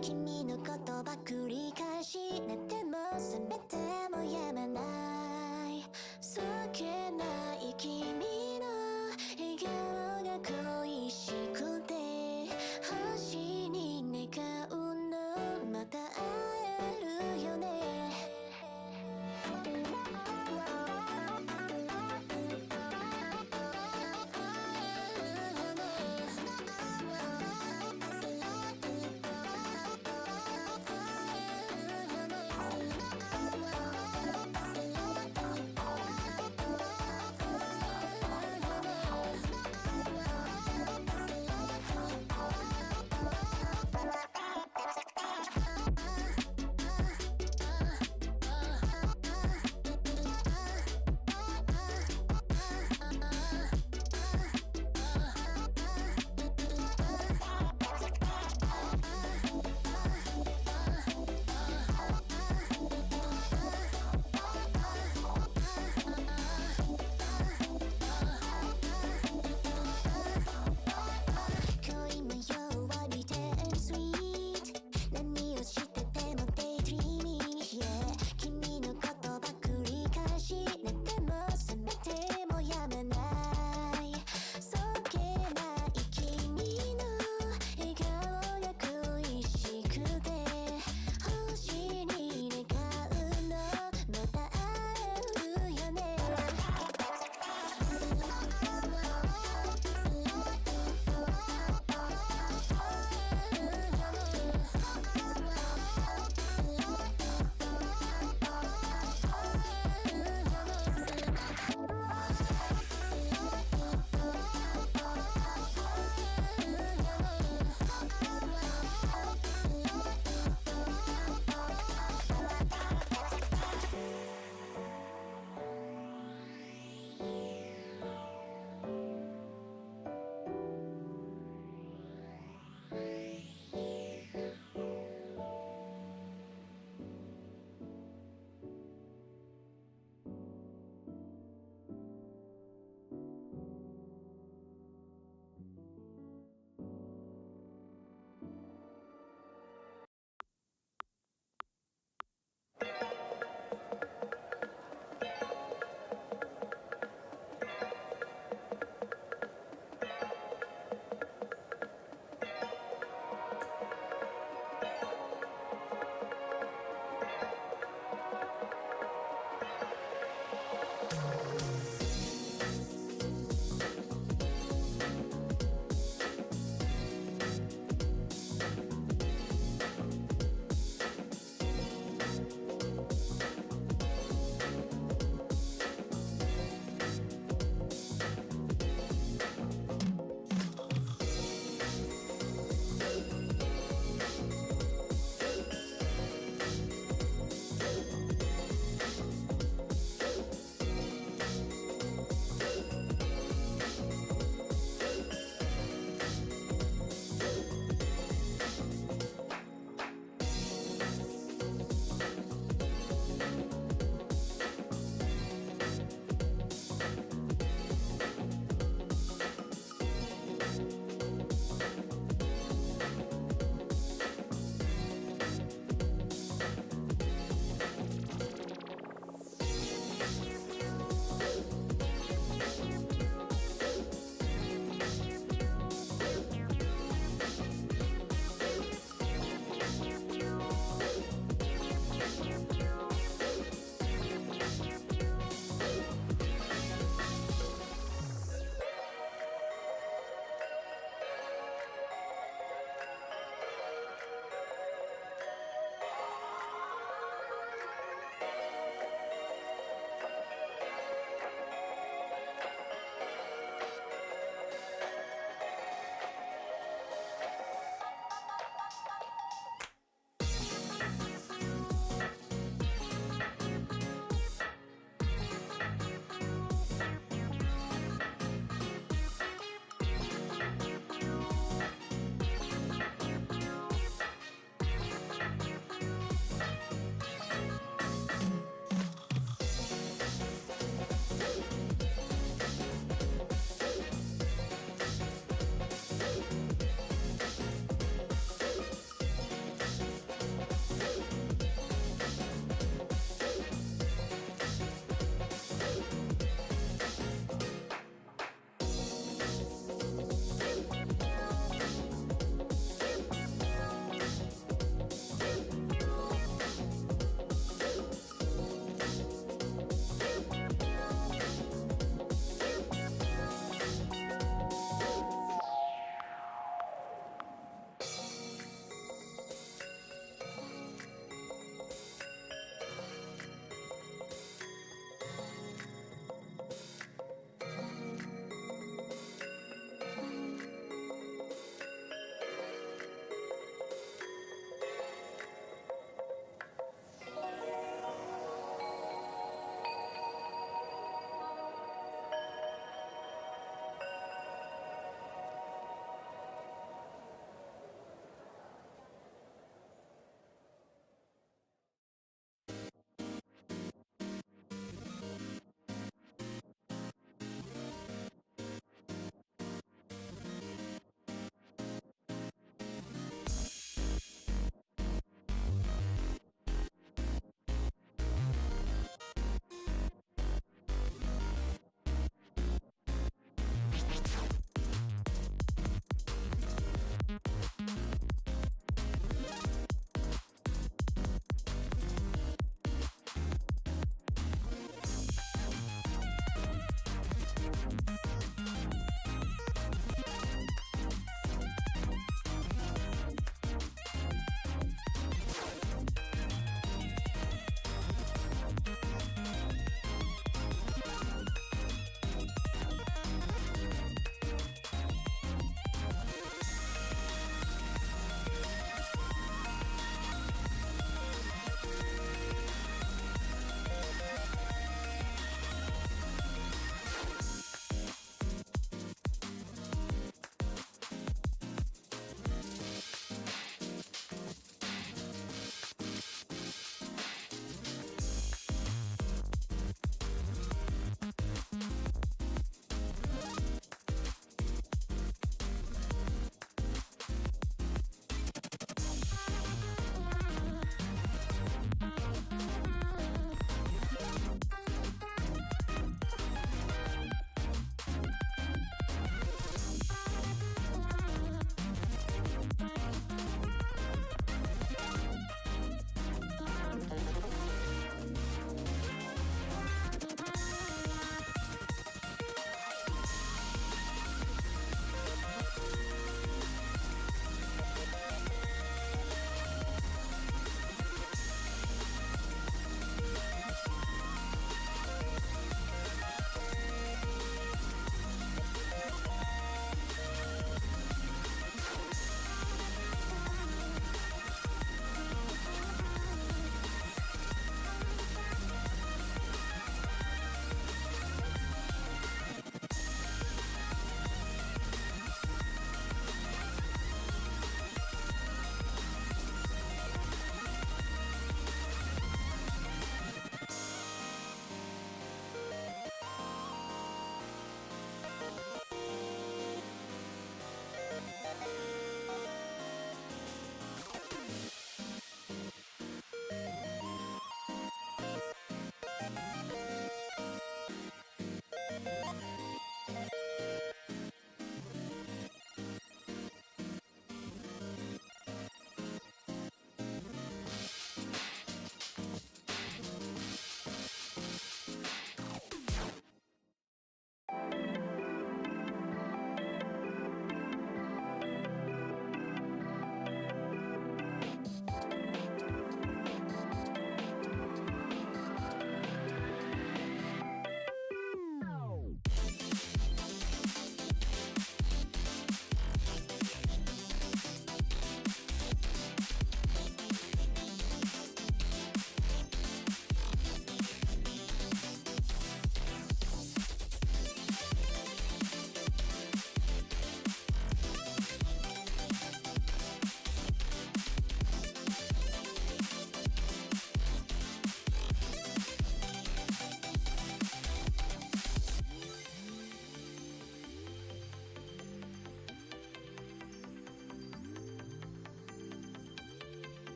君の言葉繰り返し寝ても覚めてもやまないそっけない君の笑顔が恋しくて星に願うのまた会えるよね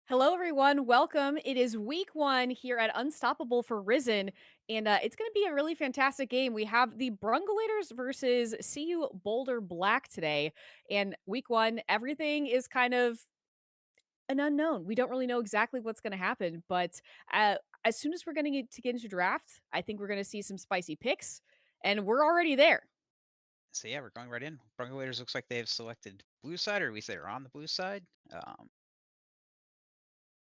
Hello, everyone. Welcome. It is week one here at Unstoppable for Risen, and it's going to be a really fantastic game. We have the Brungulators versus CU Boulder Black today. And week one, everything is kind of an unknown. We don't really know exactly what's going to happen, but as soon as we're going to get into draft, I think we're going to see some spicy picks, and we're already there. So yeah, we're going right in. Brungulators looks like they've selected blue side, or at least they're on the blue side.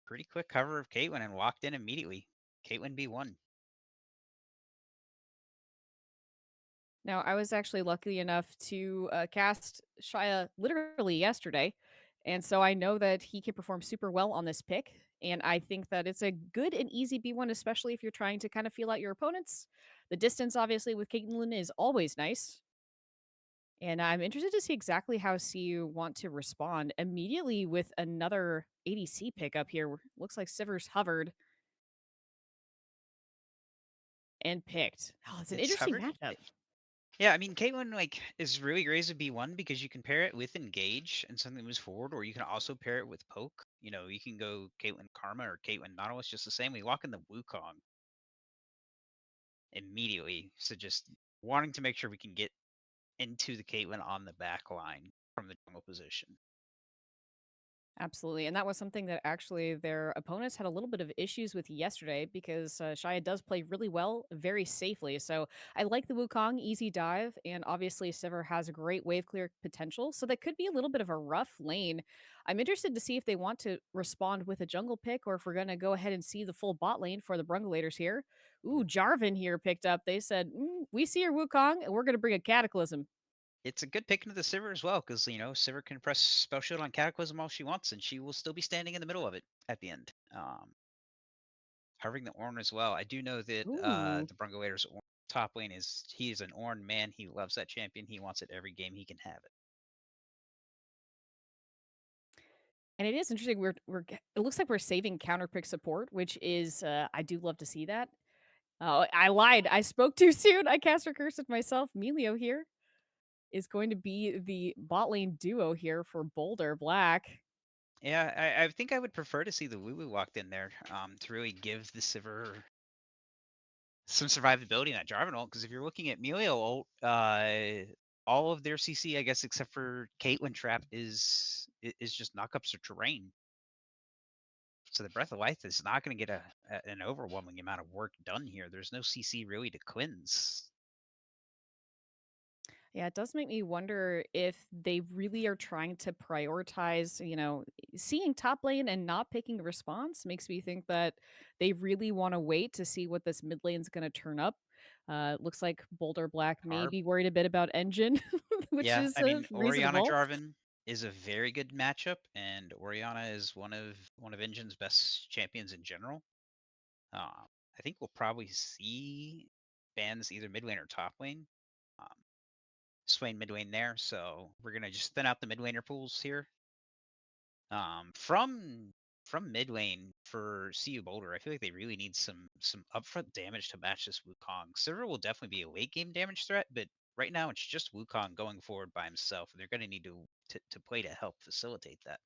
Pretty quick cover of Caitlyn and walked in immediately. Caitlyn B1. Now, I was actually lucky enough to cast Shia literally yesterday. And so I know that he can perform super well on this pick. And I think that it's a good and easy B1, especially if you're trying to kind of feel out your opponents. The distance, obviously, with Caitlyn is always nice. And I'm interested to see exactly how CU want to respond immediately with another ADC pickup here. Looks like Sivers hovered and picked. Oh, it's an It's interesting hovered. matchup. Yeah, I mean Caitlyn is really great as a B1 because you can pair it with engage and something moves forward, or you can also pair it with poke. You can go Caitlyn Karma or Caitlyn Nautilus just the same. We walk in the Wukong immediately. So just wanting to make sure we can get into the Caitlyn on the back line from the jungle position. Absolutely. And that was something that actually their opponents had a little bit of issues with yesterday because Shia does play really well, very safely. So I like the Wukong easy dive. And obviously, Sivir has a great wave clear potential. So that could be a little bit of a rough lane. I'm interested to see if they want to respond with a jungle pick or if we're going to go ahead and see the full bot lane for the Brungulators here. Ooh, Jarvan here picked up. They said, we see your Wukong and we're going to bring a Cataclysm. It's a good pick into the Sivir as well, because Sivir can press spell shield on Cataclysm all she wants, and she will still be standing in the middle of it at the end. Covering the Ornn as well. I do know that Ooh. the Brungulators top lane is an Ornn man. He loves that champion. He wants it every game he can have it. And it is interesting. It looks like we're saving counter pick support, which is I do love to see that. Oh, I lied. I spoke too soon. I cast or cursed myself. Melio here is going to be the bot lane duo here for Boulder Black. Yeah, I think I would prefer to see the Lulu walked in there to really give the Sivir some survivability in that Jarvan ult. Because if you're looking at Melio ult, all of their CC, I guess, except for Caitlyn Trap, is just knockups or terrain. So the Breath of Life is not going to get an overwhelming amount of work done here. There's no CC really to cleanse. Yeah, it does make me wonder if they really are trying to prioritize, seeing top lane and not picking a response makes me think that they really want to wait to see what this mid lane's going to turn up. Looks like Boulder Black may Carb. be worried a bit about Engine, which Yeah, is I mean Oriana reasonable. Jarvan is a very good matchup, and Oriana is one of Engine's best champions in general. I think we'll probably see bans either mid lane or top lane. Um, Swain mid lane there, so we're gonna just thin out the mid laner pools here. From mid lane for CU Boulder, I feel like they really need some upfront damage to match this Wukong. Sivir will definitely be a late game damage threat, but right now it's just Wukong going forward by himself, and they're going to need to play to help facilitate that.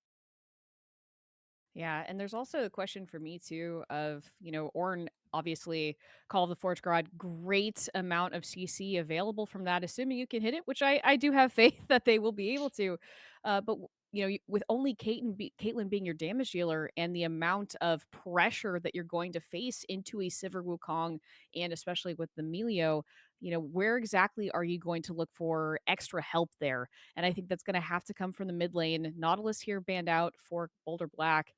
Yeah, and there's also a question for me too of, Orn obviously Call of the Forge God, great amount of CC available from that, assuming you can hit it, which I do have faith that they will be able to. With only Caitlyn being your damage dealer and the amount of pressure that you're going to face into a Sivir Wukong, and especially with the Melio, where exactly are you going to look for extra help there? And I think that's going to have to come from the mid lane. Nautilus here banned out for Boulder Black.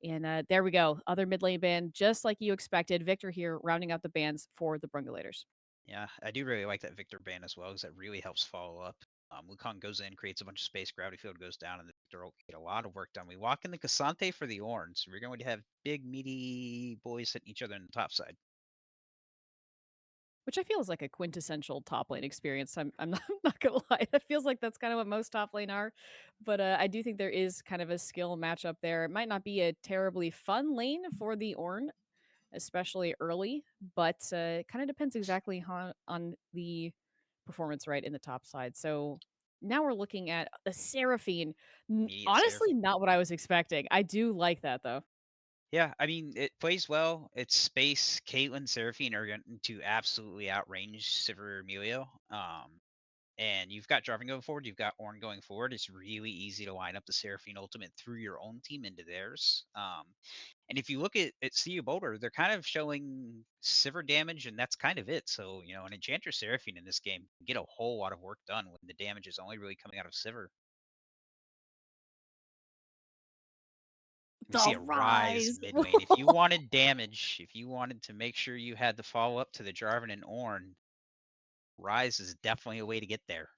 And there we go. Other mid lane ban, just like you expected. Victor here rounding out the bans for the Brungulators. Yeah, I do really like that Victor ban as well, because that really helps follow up. Wukong goes in, creates a bunch of space, gravity field goes down, and the Victor will get a lot of work done. We walk in the Cassante for the Ornn, so we're going to have big, meaty boys hitting each other on the top side. Which I feel is like a quintessential top lane experience. I'm not, I'm not gonna lie. That feels like that's kind of what most top lane are. But I do think there is kind of a skill matchup there. It might not be a terribly fun lane for the Ornn, especially early, but it kind of depends exactly on the performance right in the top side. So now we're looking at the Seraphine. Immediate Honestly, Seraphine. not what I was expecting. I do like that though. Yeah, I mean, it plays well. It's space. Caitlyn, Seraphine are going to absolutely outrange Sivir Emilio. And you've got Jarvan going forward. You've got Ornn going forward. It's really easy to line up the Seraphine ultimate through your own team into theirs. And if you look at CU Boulder, they're kind of showing Sivir damage, and that's kind of it. So, an Enchantress Seraphine in this game can get a whole lot of work done when the damage is only really coming out of Sivir. We see The a Rise rise. mid lane. If you wanted damage, if you wanted to make sure you had the follow up to the Jarvan and Ornn, Rise is definitely a way to get there.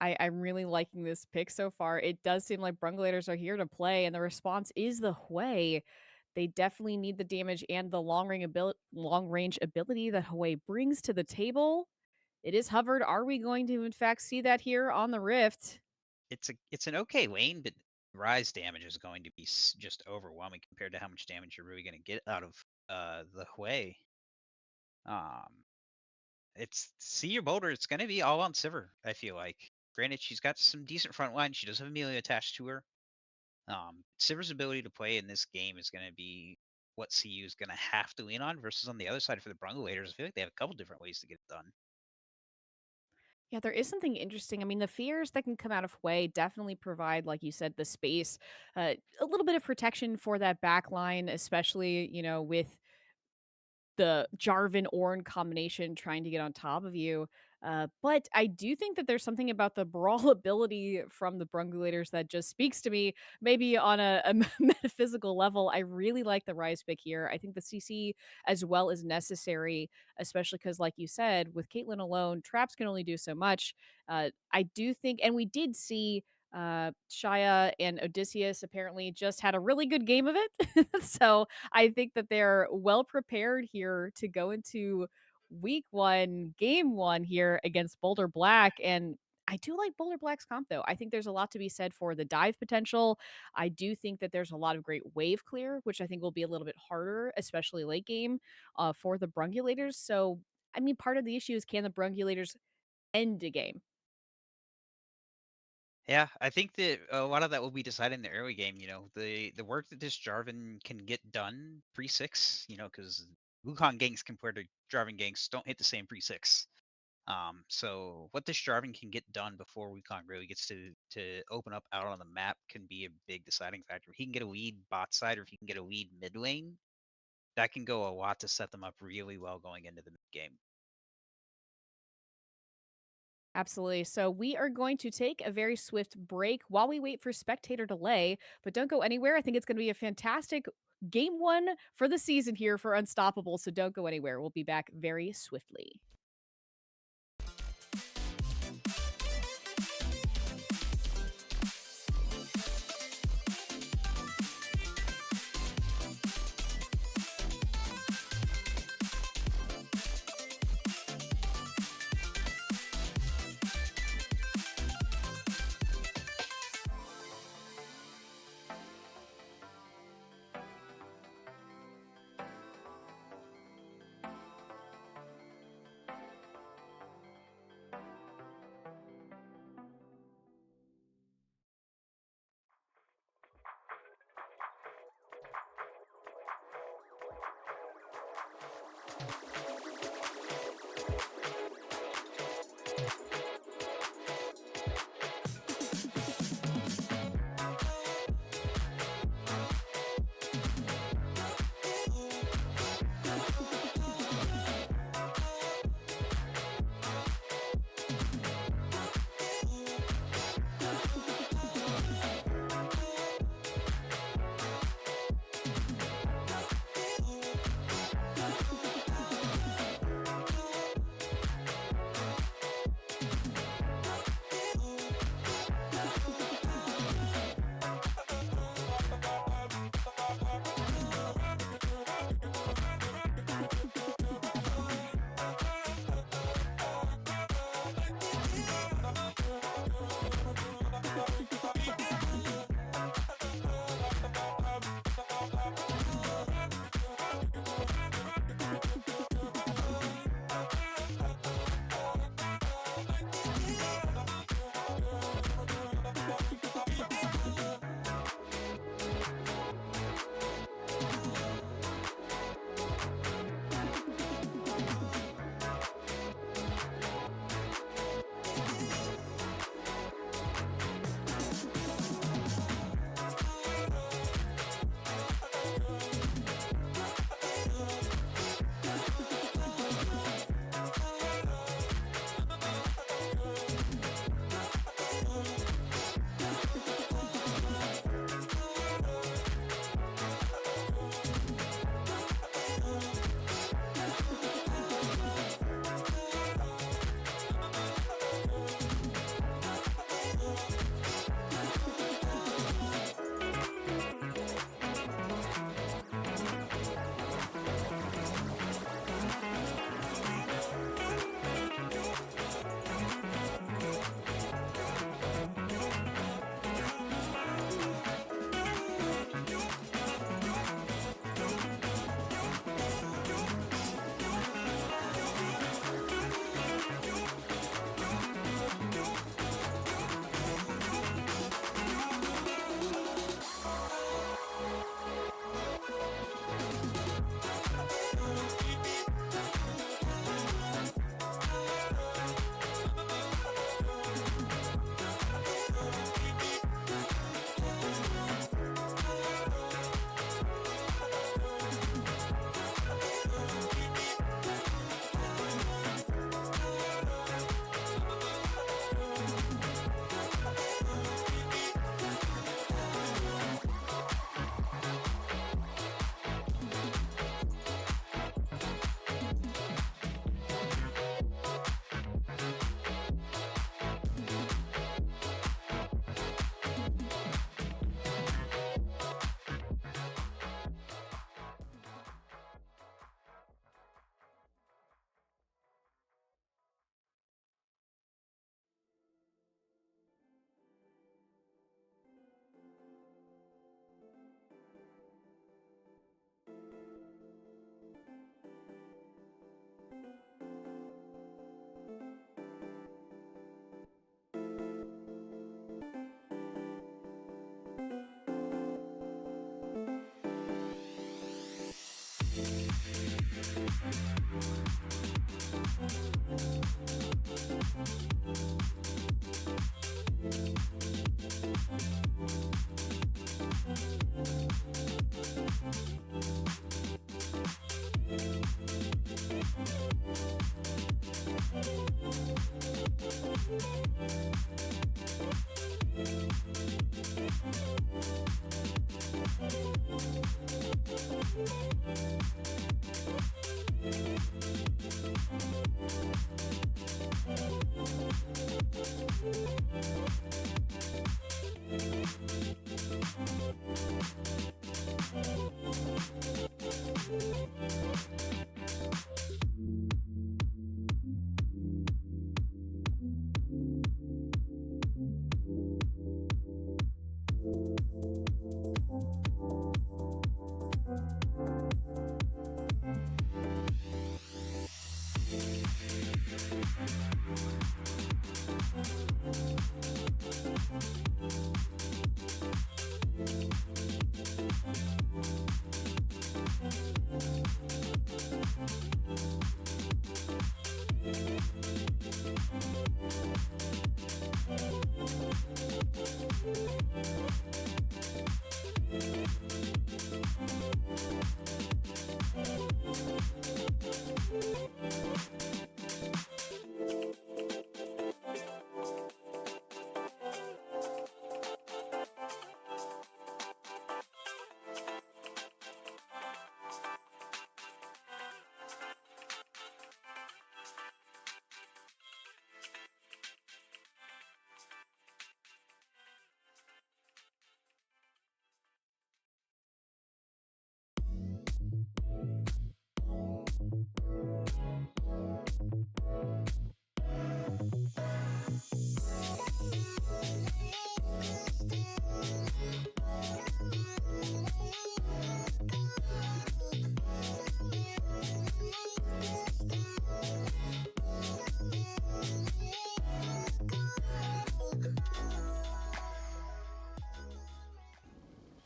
I'm really liking this pick so far. It does seem like Brungulators are here to play, and the response is the Hwei. They definitely need the damage and the long range ability that Hwei brings to the table. It is hovered. Are we going to in fact see that here on the Rift? It's an okay lane, but Rise damage is going to be just overwhelming compared to how much damage you're really going to get out of the Hwei. Um, it's see your Boulder. It's going to be all on Sivir. I feel like. Granted, she's got some decent front line. She does have Amelia attached to her. Sivir's ability to play in this game is going to be what CU is going to have to lean on versus on the other side for the Brungulators. I feel like they have a couple different ways to get it done. Yeah, there is something interesting. I mean, the fears that can come out of Hwei definitely provide, like you said, the space, a little bit of protection for that back line, especially, with the Jarvan Ornn combination trying to get on top of you. But I do think that there's something about the brawl ability from the Brungulators that just speaks to me, maybe on a metaphysical level. I really like the Rise pick here. I think the CC as well is necessary, especially because, like you said, with Caitlyn alone, traps can only do so much. I do think, and we did see Shaya and Odysseus apparently just had a really good game of it. So I think that they're well prepared here to go into week one, game one here against Boulder Black. And I do like Boulder Black's comp, though. I think there's a lot to be said for the dive potential. I do think that there's a lot of great wave clear, which I think will be a little bit harder, especially late game, for the Brungulators. So, I mean, part of the issue is, can the Brungulators end a game? Yeah, I think that a lot of that will be decided in the early game. The work that this Jarvan can get done pre-6, because Wukong ganks compared to Jarvan ganks don't hit the same pre-6. So what this Jarvan can get done before Wukong really gets to open up out on the map can be a big deciding factor. If he can get a lead bot side or if he can get a lead mid lane, that can go a lot to set them up really well going into the mid game. Absolutely. So we are going to take a very swift break while we wait for spectator delay, but don't go anywhere. I think it's going to be a fantastic game one for the season here for Unstoppable. So don't go anywhere. We'll be back very swiftly.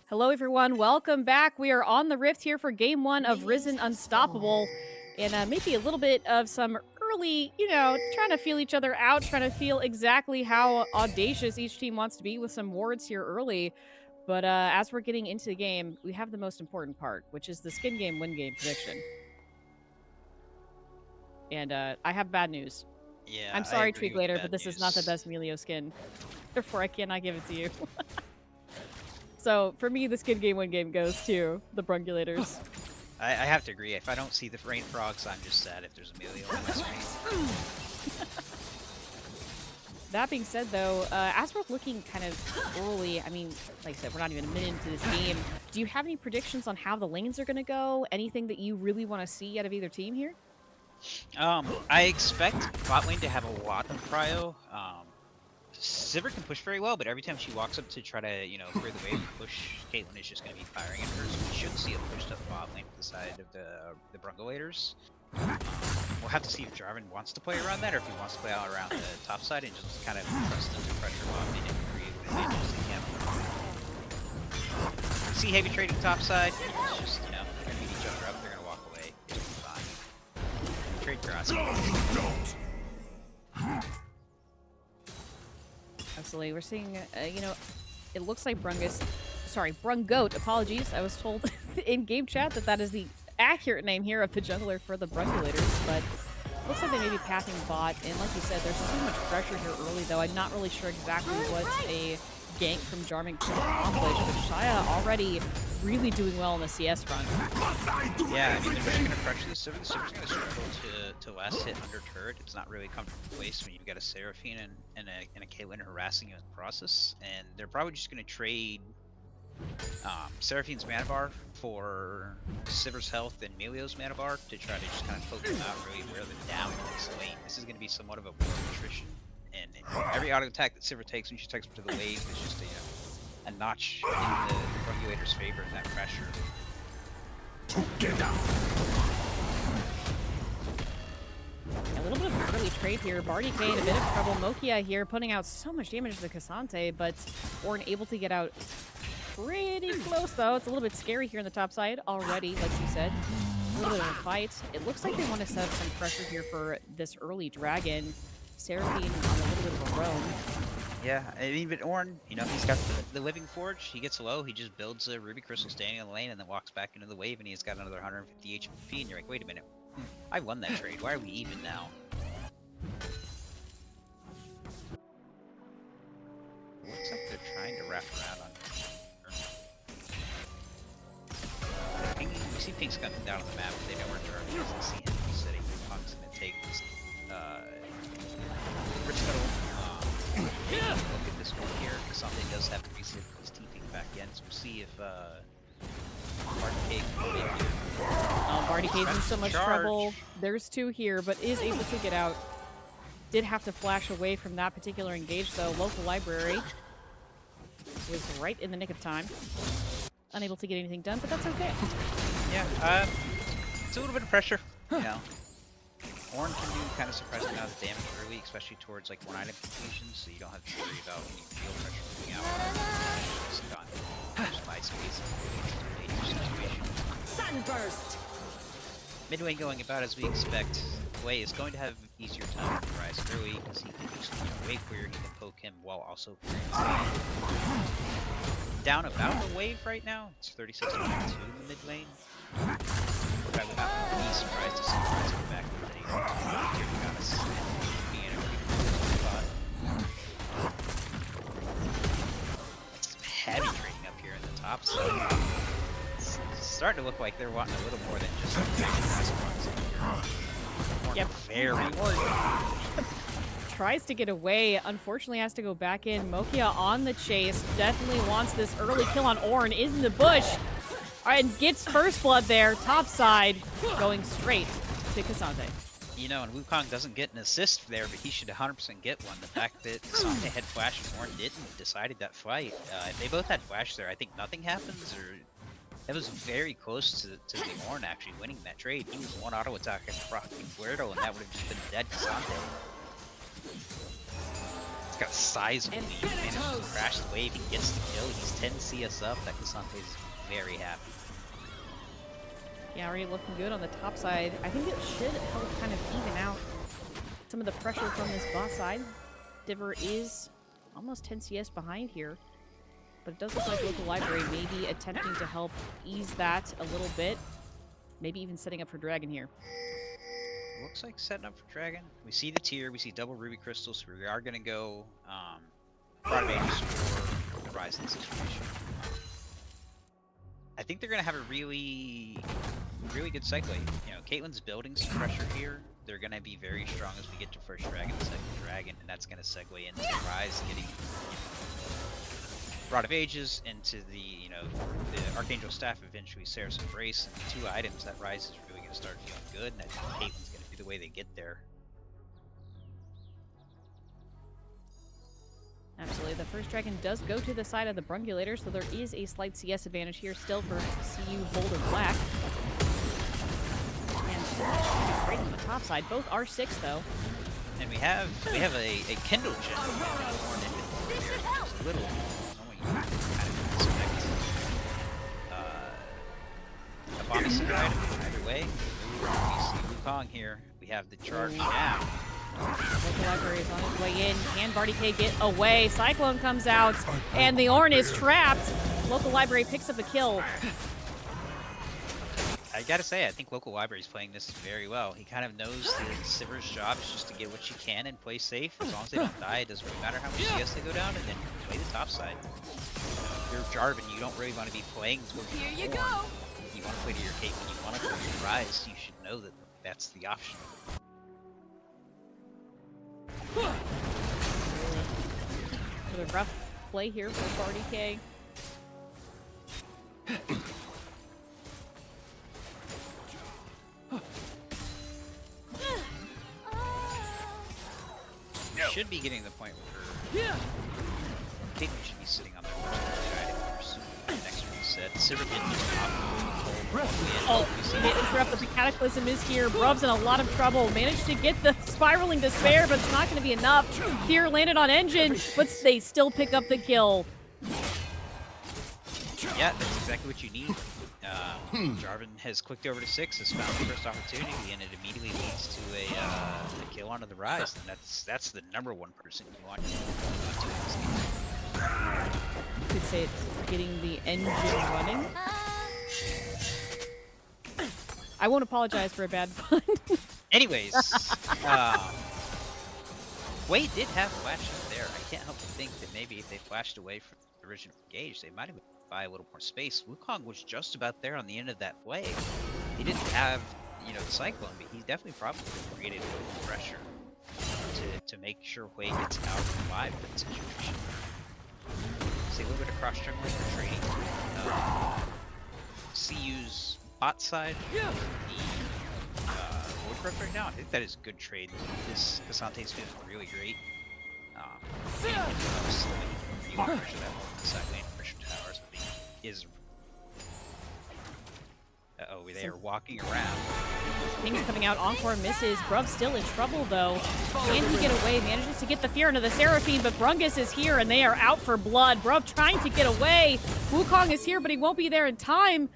Hello, everyone. Welcome back. We are on the Rift here for Game 1 of Risen Unstoppable. And maybe a little bit of some early, trying to feel each other out, trying to feel exactly how audacious each team wants to be with some wards here early. But as we're getting into the game, we have the most important part, which is the skin game win game prediction. And I have bad news. Yeah, I'm I sorry, agree with the Tweaklater, bad but this is news. not the best Melio skin. Therefore, I cannot give it to you. So, for me, the skin game win game goes to the Brungulators. I have to agree. If I don't see the rain frogs, I'm just sad if there's a Melio on my screen. That being said, though, as we're looking kind of early, I mean, like I said, we're not even a minute into this game. Do you have any predictions on how the lanes are going to go? Anything that you really want to see out of either team here? I expect bot lane to have a lot of prio. Sivir can push very well, but every time she walks up to try to, clear the wave and push, Caitlyn is just going to be firing at her, so we should see a push to the bot lane to the side of the Brungulators. We'll have to see if Jarvan wants to play around that, or if he wants to play all around the top side and just kind of trust them to pressure bot lane and create what advantages they can. See heavy trading top side, it's just, they're going to beat each other up, they're going to walk away, it'll be fine. Trade cross. Absolutely. We're seeing, it looks like Brungoat, apologies. I was told in game chat that is the accurate name here of the jungler for the Brungulators, but looks like they may be pathing bot, and like you said, there's so much pressure here early, though. I'm not really sure exactly what a gank from Jarvan could accomplish, but Shaya already really doing well on the CS front. Yeah, I mean, they're just going to pressure the Sivir. The Sivir's going to struggle to last hit under turret. It's not really a comfortable place when you've got a Seraphine and a Caitlyn harassing you in the process. And they're probably just going to trade Seraphine's mana bar for Sivir's health and Melio's mana bar to try to just kind of poke them out, really wear them down in this lane. This is going to be somewhat of a war of attrition. And every auto attack that Sivir takes when she takes to the wave is just a notch in the Brungulator's favor in that pressure. A little bit of an early trade here. Barty K in a bit of trouble. Mokia here putting out so much damage to the Cassante, but Ornn able to get out pretty close, though. It's a little bit scary here on the top side already, like you said. A little bit of a fight. It looks like they want to set up some pressure here for this early dragon. Seraphine on a little bit of a roam. Yeah, I mean, but Ornn, you know, he's got the Living Forge. He gets low, he just builds a Ruby Crystal standing in the lane and then walks back into the wave, and he's got another 150 HP, and you're like, wait a minute. I won that trade. Why are we even now? Looks like they're trying to wrap around on Ping. We see Pink's coming down on the map, but they know where Charlie is. They see him sitting. Punk's gonna take this Rich Metal. Look at this one here. Something does have to reset his TP back in, so we'll see if Barty Cake can make it. Barty Cake's in so much trouble. There's 2 here, but is able to get out. Did have to flash away from that particular engage, though. Local library was right in the nick of time. Unable to get anything done, but that's okay. Yeah, it's a little bit of pressure, you know. Ornn can do kind of surprising amount of damage early, especially towards like 1 item completions, so you don't have to worry about any field pressure moving out. Just gone. Just by space in a situation. Sunburst. Midway going about as we expect. Way is going to have an easier time to rise early because he can just wave clear, he can poke him while also clearing his lane. Down about a wave right now. It's 36-22 in the mid lane. But I would not be surprised to see Rise come back with any here we got us being in a pretty good spot. It's heavy trading up here in the top side. It's starting to look like they're wanting a little more than just Yep. Very Tries to get away, unfortunately has to go back in. Mokia on the chase, definitely wants this early kill on Ornn, is in the bush, and gets first blood there, top side, going straight to Cassandre. You know, and Wukong doesn't get an assist there, but he should 100% get one. The fact that Cassandre had flash and Ornn didn't decided that fight. If they both had flash there, I think nothing happens, or that was very close to the Ornn actually winning that trade. He was 1 auto attack and rocking Puerto, and that would have just been dead Cassandre. He's got a sizable lead. He manages to crash the wave. He gets the kill. He's 10 CS up. That Cassandre is very happy. Yeah, already looking good on the top side. I think it should help kind of even out some of the pressure from this bot side. Diver is almost 10 CS behind here, but it does look like local library may be attempting to help ease that a little bit. Maybe even setting up for Dragon here. Looks like setting up for Dragon. We see the tier, we see double Ruby Crystals, so we are going to go Rod of Ages for the Rise in the situation. I think they're going to have a really good segue. You know, Caitlyn's building some pressure here. They're going to be very strong as we get to first Dragon, second Dragon, and that's going to segue into Rise getting Rod of Ages, into the, the Archangel Staff, eventually Seraph's Embrace, and 2 items that Rise is really going to start feeling good, and I think Caitlyn's going to be the way they get there. Absolutely. The first Dragon does go to the side of the Brungulators, so there is a slight CS advantage here still for CU Boulder Black. And great on the top side. Both are 6 though. And we have a Kindle gem in the Ornn inventory there. It's a little only kind of expect a bombing item either way. We see Wukong here. We have the charge now. Local library is on its way in. Can Barty K get away? Cyclone comes out, and the Ornn is trapped. Local library picks up a kill. I gotta say, I think local library is playing this very well. He kind of knows that Sivir's job is just to get what you can and play safe. As long as they don't die, it doesn't really matter how much CS they go down, and then play the top side. If you're Jarvan, you don't really want to be playing towards your Ornn. You want to play to your Caitlyn, you want to play to your Rise, you should know that that's the option. Sort of rough play here for Barty K. Should be getting the point where Caitlyn should be sitting on their first item here soon. Next reset. Sivir can just pop Oh, the interrupt of the Cataclysm is here. Bruv's in a lot of trouble. Managed to get the Spiraling Despair, but it's not going to be enough. Fear landed on Engine, but they still pick up the kill. Yeah, that's exactly what you need. Jarvan has clicked over to 6, has found the first opportunity, and it immediately leads to a kill onto the Rise. And that's the #1 person you want to in this game. You could say it's getting the engine running. I won't apologize for a bad pun. Anyways, Wei did have flash up there. I can't help but think that maybe if they flashed away from the original engage, they might have buy a little more space. Wukong was just about there on the end of that play. He didn't have, the Cyclone, but he definitely probably created a little pressure to make sure Wei gets out alive in that situation. See a little bit of cross jungle for trading. CU's bot side. Yeah. Woodcraft right now. I think that is a good trade. This Casante's feeling really great. You want to pressure that one side lane, pressure towers, but he is. They are walking around. Things coming out. Encore misses. Bruv still in trouble though. Can he get away? Manages to get the fear into the Seraphine, but Brungus is here and they are out for blood. Bruv trying to get away. Wukong is here, but he won't be there in time.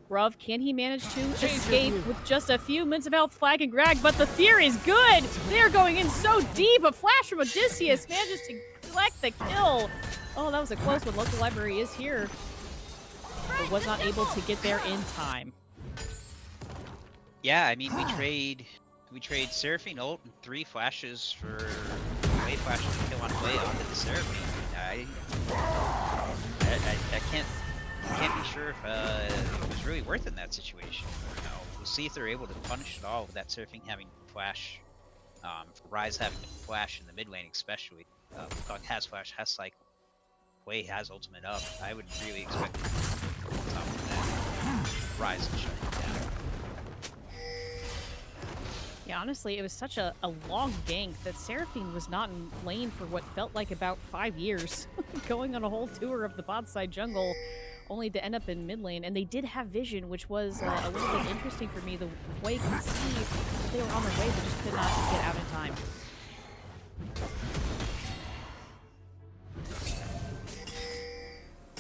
Bruv, can he manage to escape with just a few minutes of health? Flag and Grag, but the fear is good. They are going in so deep. A flash from Odysseus manages to collect the kill. Oh, that was a close one. Local library is here, but was not able to get there in time. Yeah, I mean, we trade Seraphine ult and 3 flashes for Wei flashes to kill on Wei onto the Seraphine. I can't be sure if it was really worth it in that situation. We'll see if they're able to punish it all with that Seraphine having flash, for Rise having flash in the mid lane especially. Wukong has flash, has cycle. Wei has ultimate up. I would really expect on top of that Rise and shut it down. Yeah, honestly, it was such a long gank that Seraphine was not in lane for what felt like about 5 years. Going on a whole tour of the bot side jungle, only to end up in mid lane. And they did have vision, which was a little bit interesting for me. The way you could see that they were on their way, but just could not get out in time.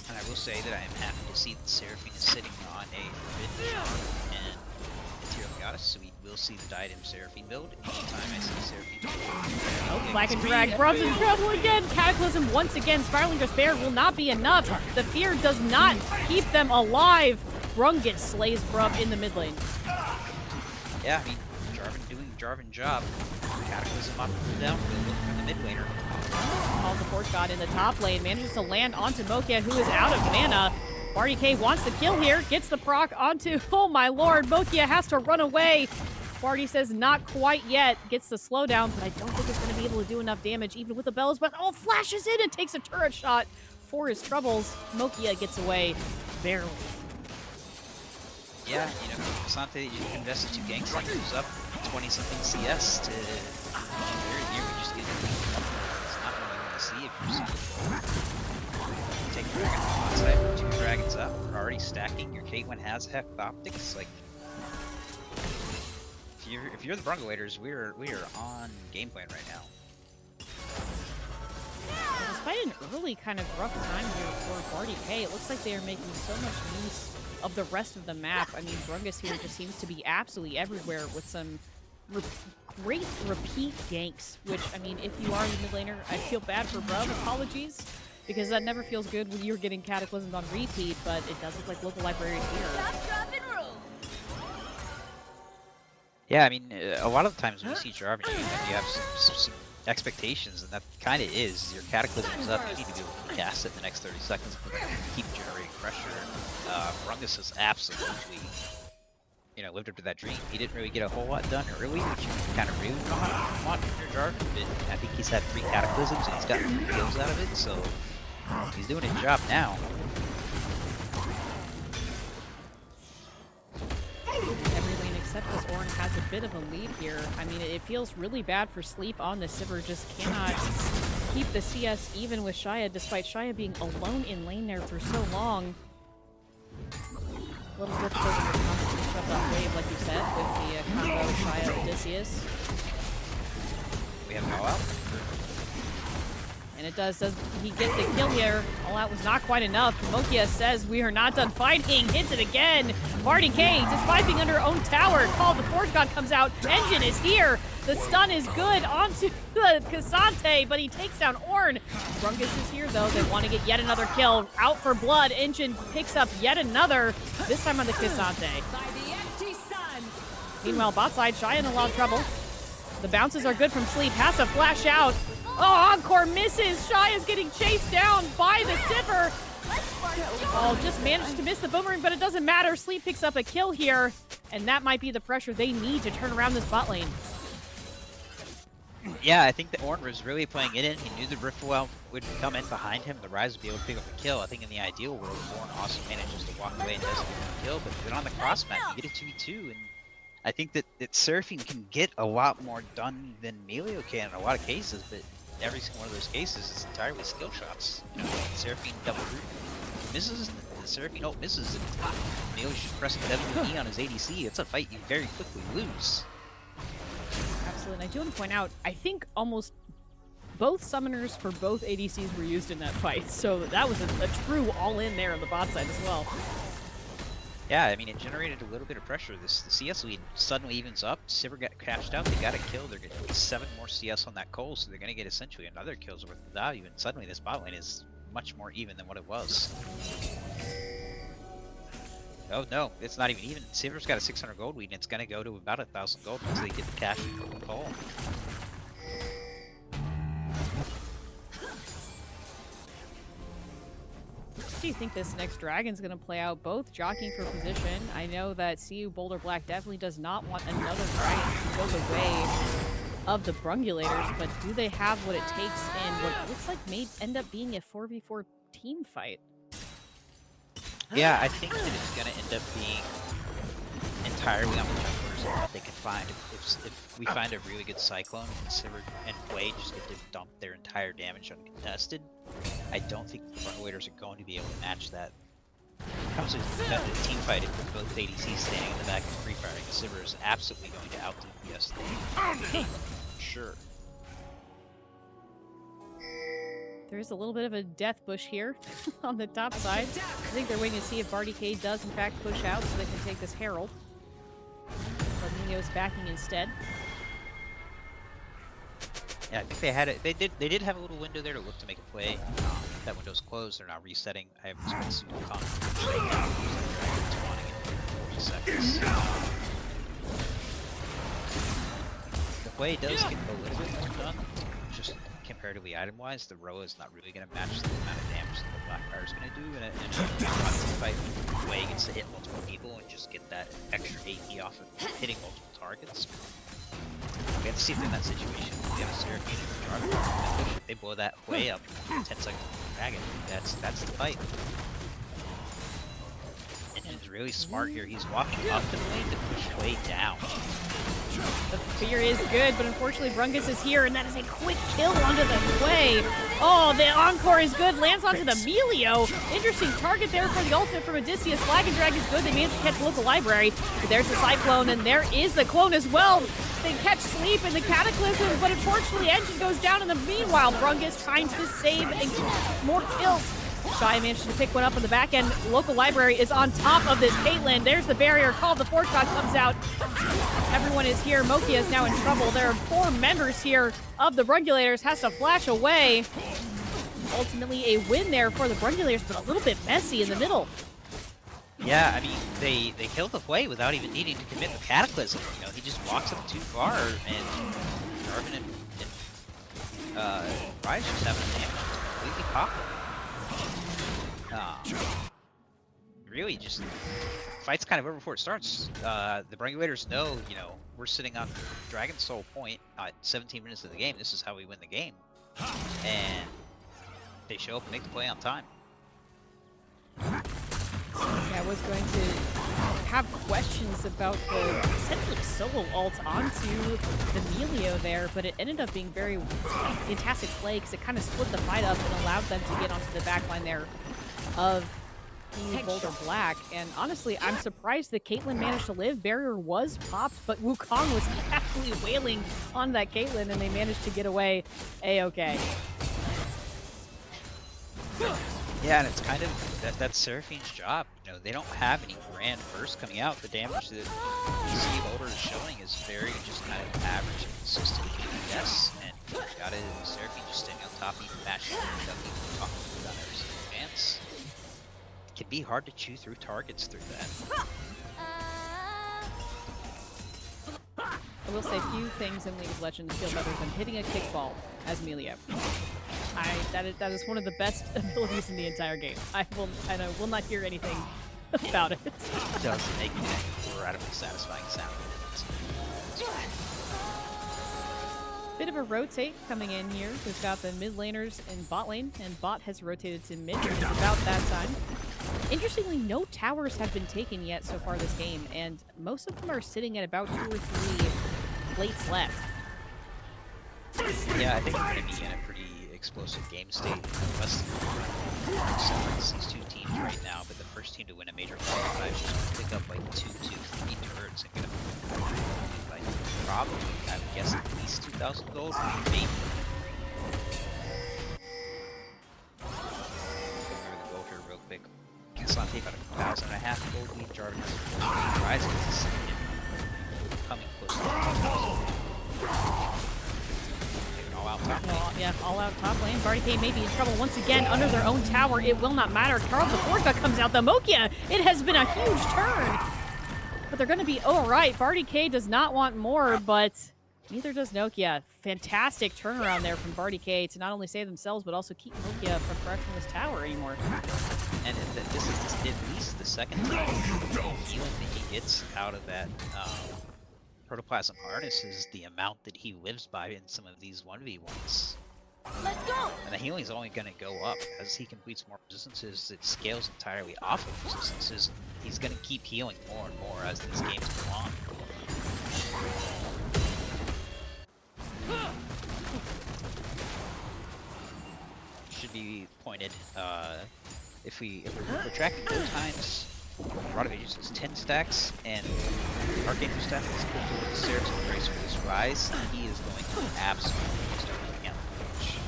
And I will say that I am happy to see that Seraphine is sitting on a forbidden charm and Material Goddess, so we will see the diadem Seraphine build anytime I see Seraphine build. Oh, Flag and Drag. Bruv's in trouble again. Cataclysm once again. Spiraling Despair will not be enough. The fear does not keep them alive. Brungus slays Bruv in the mid lane. Yeah, I mean, Jarvan doing Jarvan job. Cataclysm on the downfield looking for the mid laner. Called the Force God in the top lane. Manages to land onto Mokia, who is out of mana. Barty K wants the kill here. Gets the proc onto, oh my lord, Mokia has to run away. Barty says not quite yet. Gets the slowdown, but I don't think it's going to be able to do enough damage, even with the bells. But oh, flashes in and takes a turret shot for his troubles. Mokia gets away barely. Yeah, Asante, you can invest in 2 ganks, like moves up 20-something CS to very near. We just get it's not what you want to see if you're super. Take Dragon on side, 2 dragons up. We're already stacking. Your Caitlyn has Hex Optics. Like, if you're the Brungulators, we are on game plan right now. Despite an early kind of rough time here for Barty K, it looks like they are making so much use of the rest of the map. I mean, Brungus here just seems to be absolutely everywhere with some great repeat ganks, which, I mean, if you are the mid laner, I feel bad for Bruv. Apologies, because that never feels good when you're getting Cataclysmed on repeat, but it does look like local libraries here. Yeah, I mean, a lot of the times when you see Jarvan, you have some expectations, and that kind of is. Your Cataclysm is up, you need to be able to cast it in the next 30 seconds and keep generating pressure. Brungus has absolutely, lived up to that dream. He didn't really get a whole lot done early, which you kind of really want from your Jarvan, but I think he's had 3 Cataclysms and he's gotten 3 kills out of it, so he's doing his job now. Every lane except this Ornn has a bit of a lead here. I mean, it feels really bad for Sleep on the Sivir. Just cannot keep the CS even with Shia, despite Shia being alone in lane there for so long. A little difficult to constantly shove that wave, like you said, with the combo Shia Odysseus. We have no out. And it does he get the kill here? All out was not quite enough. Mokia says we are not done fighting. Hits it again. Barty K, despite being under her own tower, Call of the Forge God comes out. Engine is here. The stun is good onto the Cassante, but he takes down Ornn. Brungus is here, though. They want to get yet another kill. Out for blood. Engine picks up yet another, this time on the Cassante. Meanwhile, bot side, Shy in a lot of trouble. The bounces are good from Sleep. Has to flash out. Oh, Encore misses. Shy is getting chased down by the Sipper. Oh, just managed to miss the boomerang, but it doesn't matter. Sleep picks up a kill here, and that might be the pressure they need to turn around this bot lane. Yeah, I think that Ornn was really playing it in. He knew the Riftwell would come in behind him. The Rise would be able to pick up a kill. I think in the ideal world, Ornn also manages to walk away and doesn't get a kill, but then on the cross map, you get a 2v2, and I think that Seraphine can get a lot more done than Melio can in a lot of cases, but every single one of those cases is entirely skill shots. You know, Seraphine double root misses, the Seraphine ult misses, and Melio's just pressing WE on his ADC. It's a fight you very quickly lose. Absolutely. And I do want to point out, I think almost both summoners for both ADCs were used in that fight, so that was a true all-in there on the bot side as well. Yeah, I mean, it generated a little bit of pressure. The CS lead suddenly evens up. Sivir got cashed out. They got a kill. They're getting 7 more CS on that Cole, so they're going to get essentially another kill's worth of value. And suddenly this bot lane is much more even than what it was. Oh, no, it's not even even. Sivir's got a 600 gold lead, and it's going to go to about 1,000 gold once they get the cash from Cole. How do you think this next dragon's going to play out? Both jockeying for position. I know that CU Boulder Black definitely does not want another dragon to go the way of the Brungulators, but do they have what it takes in what looks like may end up being a 4v4 team fight? Yeah, I think that it's going to end up being entirely on the junglers and what they can find. If we find a really good Cyclone and Sivir and Wade just get to dump their entire damage uncontested, I don't think the Brungulators are going to be able to match that. It comes to the team fight with both ADCs standing in the back and free firing. Sivir is absolutely going to out-DPS them. Sure. There is a little bit of a death bush here on the top side. I think they're waiting to see if Barty K does in fact push out so they can take this Herald. Cornelio's backing instead. Yeah, I think they had it. They did have a little window there to look to make a play. That window's closed. They're now resetting. I have expected some the play does get a little bit more done. Just comparatively item-wise, the Roa is not really going to match the amount of damage that the Blackfire is going to do in a fight. The way gets to hit multiple people and just get that extra AP off of hitting multiple targets. We have to see if they're in that situation. They have a Seraphine and Jarvan. They blow that way up in 10 seconds with the dragon. That's the fight. Engine's really smart here. He's walking up the lane to push way down. The fear is good, but unfortunately Brungus is here, and that is a quick kill onto the Quay. Oh, the Encore is good, lands onto the Melio. Interesting target there for the ultimate from Odysseus. Flag and Drag is good, they managed to catch the local library. But there's the Cyclone, and there is the clone as well. They catch Sleep in the Cataclysm, but unfortunately Engine goes down in the meanwhile. Brungus trying to save and get more kills. Shy managed to pick one up on the back end. Local library is on top of this Caitlyn. There's the barrier. Call of the Forge God comes out. Everyone is here. Mokia is now in trouble. There are 4 members here of the Brungulators. Has to flash away. Ultimately a win there for the Brungulators, but a little bit messy in the middle. Yeah, I mean, they killed the play without even needing to commit the Cataclysm. You know, he just walks up too far, and Jarvan and Rise just having the damage completely pop. Really, just fight's kind of over before it starts. The Brungulators know, you know, we're sitting on Dragon Soul point at 17 minutes of the game. This is how we win the game, and they show up and make the play on time. Yeah, I was going to have questions about the essentially solo ult onto the Melio there, but it ended up being very fantastic play because it kind of split the fight up and allowed them to get onto the back line there of the Boulder Black. And honestly, I'm surprised that Caitlyn managed to live. Barrier was popped, but Wukong was absolutely wailing on that Caitlyn, and they managed to get away a-okay. Yeah, and it's kind of that's Seraphine's job. You know, they don't have any grand bursts coming out. The damage that you see Boulder is showing is very just kind of average and consistent DPS, and you got it. Seraphine just standing on top, even matching without even talking about every single chance. It can be hard to chew through targets through that. I will say few things in League of Legends feel better than hitting a kickball as Emilio. That is one of the best abilities in the entire game. I will not hear anything about it. It does make an incredibly satisfying sound. Bit of a rotate coming in here. We've got the mid laners in bot lane, and bot has rotated to mid. It's about that time. Interestingly, no towers have been taken yet so far this game, and most of them are sitting at about 2 or 3 plates left. Yeah, I think we're going to be in a pretty explosive game state. Less than these two teams right now, but the first team to win a major qualifier is just going to pick up like 2-3 turrets and get a like probably, I would guess, at least 2,000 gold, maybe. Remember the gold here real quick. Cansante about 1,500 gold lead. Jarvan has rising to second, coming close to 2,000. All out top lane. Well, yeah, all out top lane. Barty K may be in trouble once again under their own tower. It will not matter. Carl the Forga comes out. The Mokia. It has been a huge turn. But they're going to be all right. Barty K does not want more, but neither does Nokia. Fantastic turnaround there from Barty K to not only save themselves, but also keep Nokia from crashing this tower anymore. And this is at least the second time healing that he gets out of that protoplasm harness is the amount that he lives by in some of these 1v1s. Let's go! And the healing is only going to go up as he completes more resistances. It scales entirely off of resistances. He's going to keep healing more and more as these games go on. Should be pointed, if we're tracking gold times, Brungulators is 10 stacks, and Archangel stack is equal to what the Seraph's embrace for this rise. He is going to absolutely start moving out the pitch.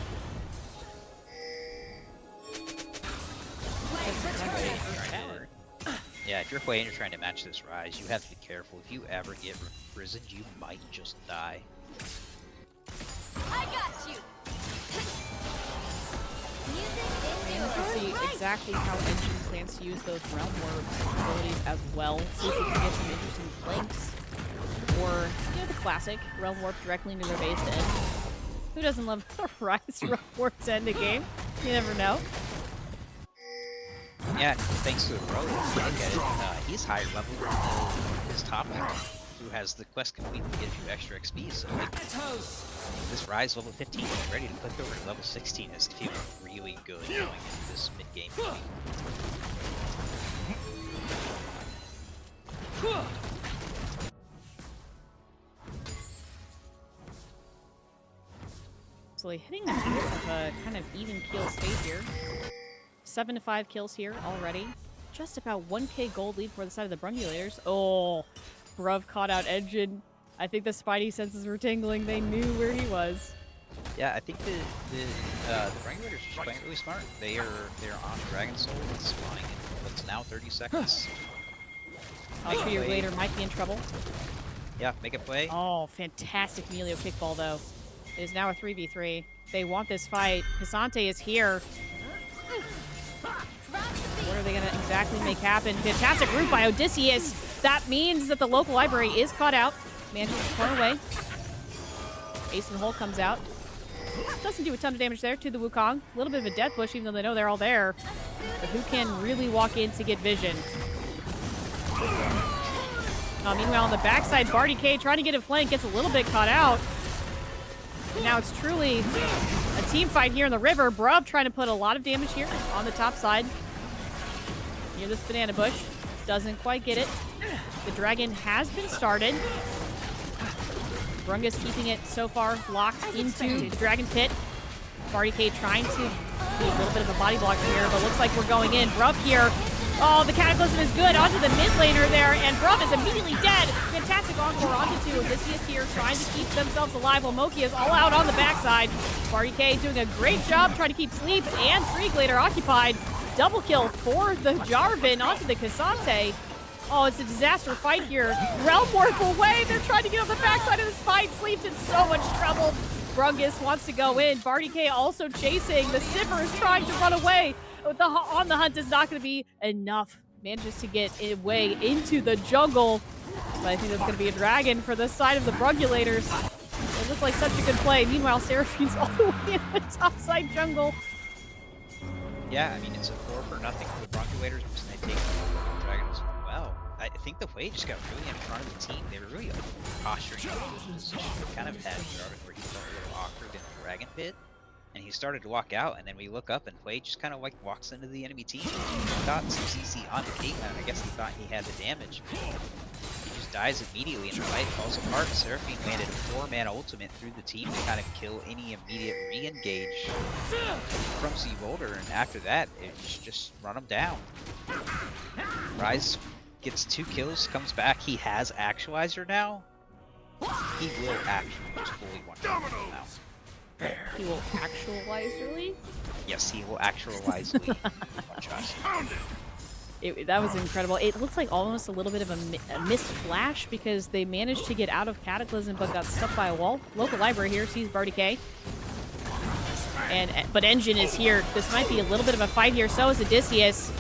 Yeah, if you're playing and you're trying to match this rise, you have to be careful. If you ever get risen, you might just die. I got you! To see exactly how Engine plans to use those Realm Orbs abilities as well. See if we can get some interesting flanks. Or, you know, the classic Realm Warp directly into their base to end. Who doesn't love the Rise Realm Warp to end a game? You never know. Yeah, thanks to a rogue, if you look at it, he's higher level than his top laner, who has the quest complete that gives you extra XP. So, like, this rise level 15 is ready to click over to level 16 is feeling really good going into this mid-game game. So hitting the peak of a kind of even keel state here. 7 to 5 kills here already. Just about 1k gold lead for the side of the Brungulators. Oh, Bruv caught out Engine. I think the Spidey senses were tingling. They knew where he was. Yeah, I think the Brungulators are playing really smart. They're on Dragon Soul. It's spawning in what's now 30 seconds. Altrier later might be in trouble. Yeah, make a play. Oh, fantastic Emilio kickball though. It is now a 3v3. They want this fight. Cassante is here. What are they going to exactly make happen? Fantastic route by Odysseus. That means that the local library is caught out. Manages to turn away. Ace and Hole comes out. Doesn't do a ton of damage there to the Wukong. A little bit of a death push, even though they know they're all there. But who can really walk in to get vision? Meanwhile, on the backside, Barty K trying to get a flank, gets a little bit caught out. And now it's truly a team fight here in the river. Bruv trying to put a lot of damage here on the top side. Near this banana bush. Doesn't quite get it. The dragon has been started. Brunga's keeping it so far locked into the dragon pit. Barty K trying to do a little bit of a body block here, but looks like we're going in. Bruv here Oh, the Cataclysm is good onto the mid laner there, and Bruv is immediately dead. Fantastic encore onto two. Odysseus here trying to keep themselves alive while Moki is all out on the backside. Barty K doing a great job trying to keep Sleep and Treeglader occupied. Double kill for the Jarvan onto the Cassante. Oh, it's a disaster fight here. Realm Warp away. They're trying to get on the backside of this fight. Sleep's in so much trouble. Brungus wants to go in. Barty K also chasing. The Sivir is trying to run away. The on the hunt is not going to be enough. Manages to get away into the jungle. But I think that's going to be a dragon for the side of the Brungulators. It looks like such a good play. Meanwhile, Seraphine's all the way in the top side jungle. Yeah, I mean, it's a 4 for nothing for the Brungulators, because they take the dragons well. I think the way just got really in front of the team. They were really posturing up in this position. We kind of had Jarvan where he felt a little awkward in the dragon pit. And he started to walk out, and then we look up, and Wade just kind of like walks into the enemy team. He got some CC onto Caitlyn. I guess he thought he had the damage. He just dies immediately, and the fight falls apart. Seraphine landed a 4-man ultimate through the team to kind of kill any immediate re-engage from Boulder, and after that, it's just run him down. Rise gets 2 kills, comes back. He has Actualizer now. He will actually just fully one-shot now. He will actualize really? Yes, he will actualize Lee. That was incredible. It looks like almost a little bit of a missed flash because they managed to get out of Cataclysm but got stuck by a wall. Local library here sees Barty K. But Engine is here. This might be a little bit of a fight here. So is Odysseus.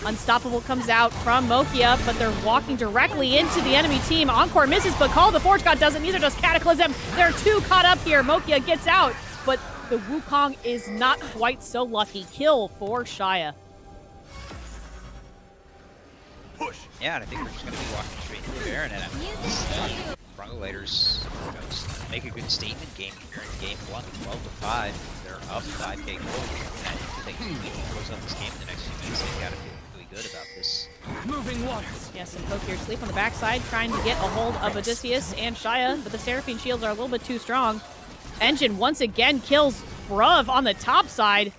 Unstoppable comes out from Mokia, but they're walking directly into the enemy team. Encore misses, but Call of the Forge God doesn't. Neither does Cataclysm. They're 2 caught up here. Mokia gets out, but the Wukong is not quite so lucky. Kill for Shia. Push. Yeah, and I think we're just going to be walking straight into the Baron, and Brungulators make a good statement game here in game 1, 12-5. They're up 5k gold, and I think if they close up this game in the next few minutes, they've got to feel really good about this. Moving waters. Yes, and Poke here Sleep on the backside, trying to get a hold of Odysseus and Shia, but the Seraphine shields are a little bit too strong. Engine once again kills Bruv on the top side.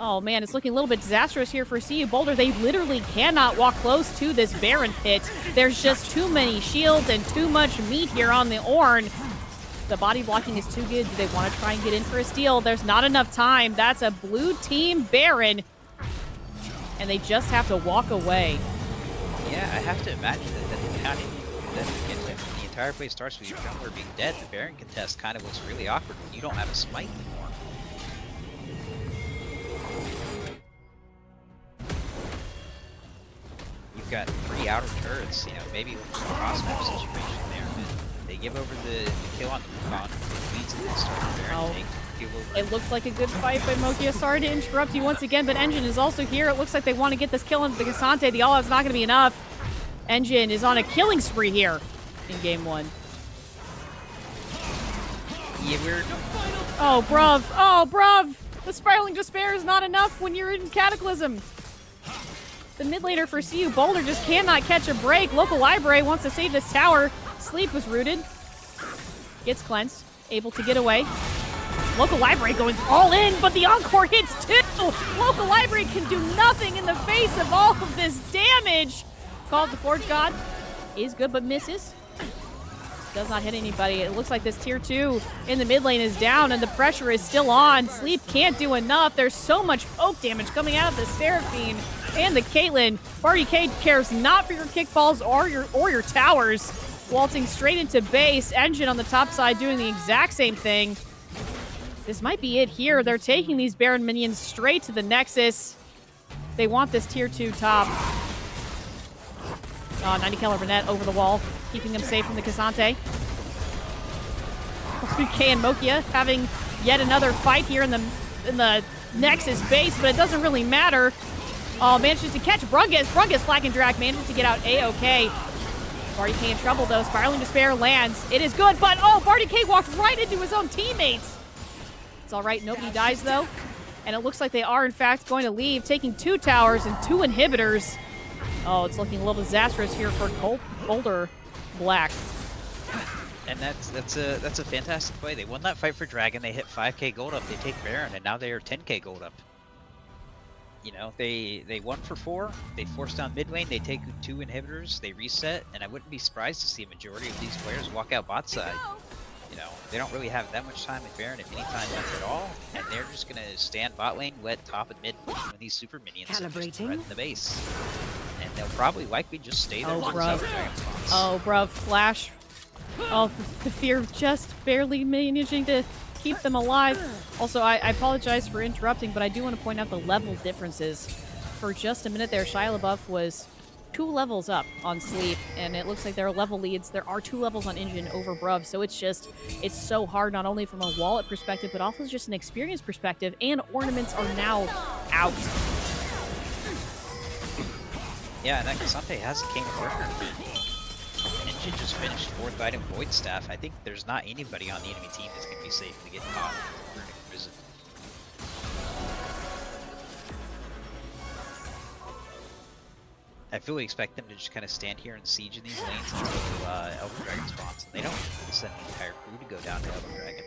Oh man, it's looking a little bit disastrous here for CU Boulder. They literally cannot walk close to this Baron pit. There's just too many shields and too much meat here on the Ornn. The body blocking is too good. Do they want to try and get in for a steal? There's not enough time. That's a blue team Baron. And they just have to walk away. Yeah, I have to imagine that the entire play starts with your jungler being dead. The Baron contest kind of looks really awkward when you don't have a smite anymore. You've got 3 outer turrets, you know, maybe a cross-map situation there, but they give over the kill on the Wukong, it leads to the start of the Baron. It looks like a good fight by Mokia. Sorry to interrupt you once again, but Engine is also here. It looks like they want to get this kill into the Cassante. The all-out's not going to be enough. Engine is on a killing spree here in game 1. Yeah, we're... Oh, bruv. Oh, bruv. The Spiraling Despair is not enough when you're in Cataclysm. The mid laner for CU Boulder just cannot catch a break. Local Library wants to save this tower. Sleep was rooted. Gets cleansed. Able to get away. Local Library going all in, but the Encore hits too! Local Library can do nothing in the face of all of this damage! Call of the Forge God is good, but misses. Does not hit anybody. It looks like this tier 2 in the mid lane is down, and the pressure is still on. Sleep can't do enough. There's so much poke damage coming out of the Seraphine and the Caitlyn. Barty K cares not for your kickballs or your towers. Waltzing straight into base. Engine on the top side doing the exact same thing. This might be it here. They're taking these Baron minions straight to the Nexus. They want this tier 2 top. 90 caliber net over the wall, keeping them safe from the Cassante. K and Mokia having yet another fight here in the Nexus base, but it doesn't really matter. Oh, manages to catch Brungus. Brungus Slack and Drag manages to get out A-OK. Barty K in trouble though. Spiraling Despair lands. It is good, but oh, Barty K walked right into his own teammates. It's all right. Nobody dies though. And it looks like they are in fact going to leave, taking 2 towers and 2 inhibitors. Oh, it's looking a little disastrous here for Boulder Black. And that's a fantastic play. They won that fight for Dragon. They hit 5k gold up. They take Baron, and now they are 10k gold up. You know, they 1 for 4. They force down mid lane. They take 2 inhibitors. They reset, and I wouldn't be surprised to see a majority of these players walk out bot side. You know, they don't really have that much time with Baron, if any time left at all, and they're just gonna stand bot lane, wet top and mid with these super minions and just threaten the base. And they'll probably likely just stay there until the dragon spawns. Oh, bruv, flash. Oh, the fear of just barely managing to keep them alive. Also, I apologize for interrupting, but I do want to point out the level differences. For just a minute there, Shia LaBeouf was 2 levels up on Sleep, and it looks like there are level leads. There are 2 levels on Engine over Bruv, so it's so hard, not only from a wallet perspective, but also just an experience perspective, and ornaments are now out. Yeah, and that Kasante has a King of Burner. Engine just finished 4th item Void Staff. I think there's not anybody on the enemy team that's going to be safe to get caught Runic Prison. I fully expect them to just kind of stand here and siege in these lanes until Elder Dragon spawns, and they don't need to send the entire crew to go down to Elder Dragon.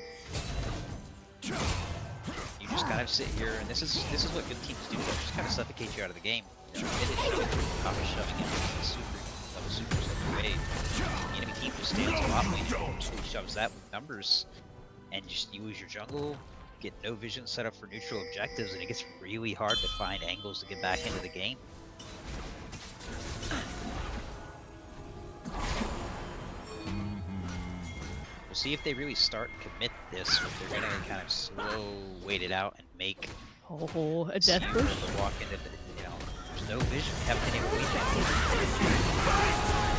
You just kind of sit here, and this is what good teams do. They just kind of suffocate you out of the game. You know, shoving into the supers of the wave. The enemy team just stands a lot lane and shoves that with numbers, and just you lose your jungle, get no vision set up for neutral objectives, and it gets really hard to find angles to get back into the game. We'll see if they really start and commit this, or if they're gonna kind of slow wait it out and make A death push. Walk into the, you know, there's no vision. Haven't been able to wait that.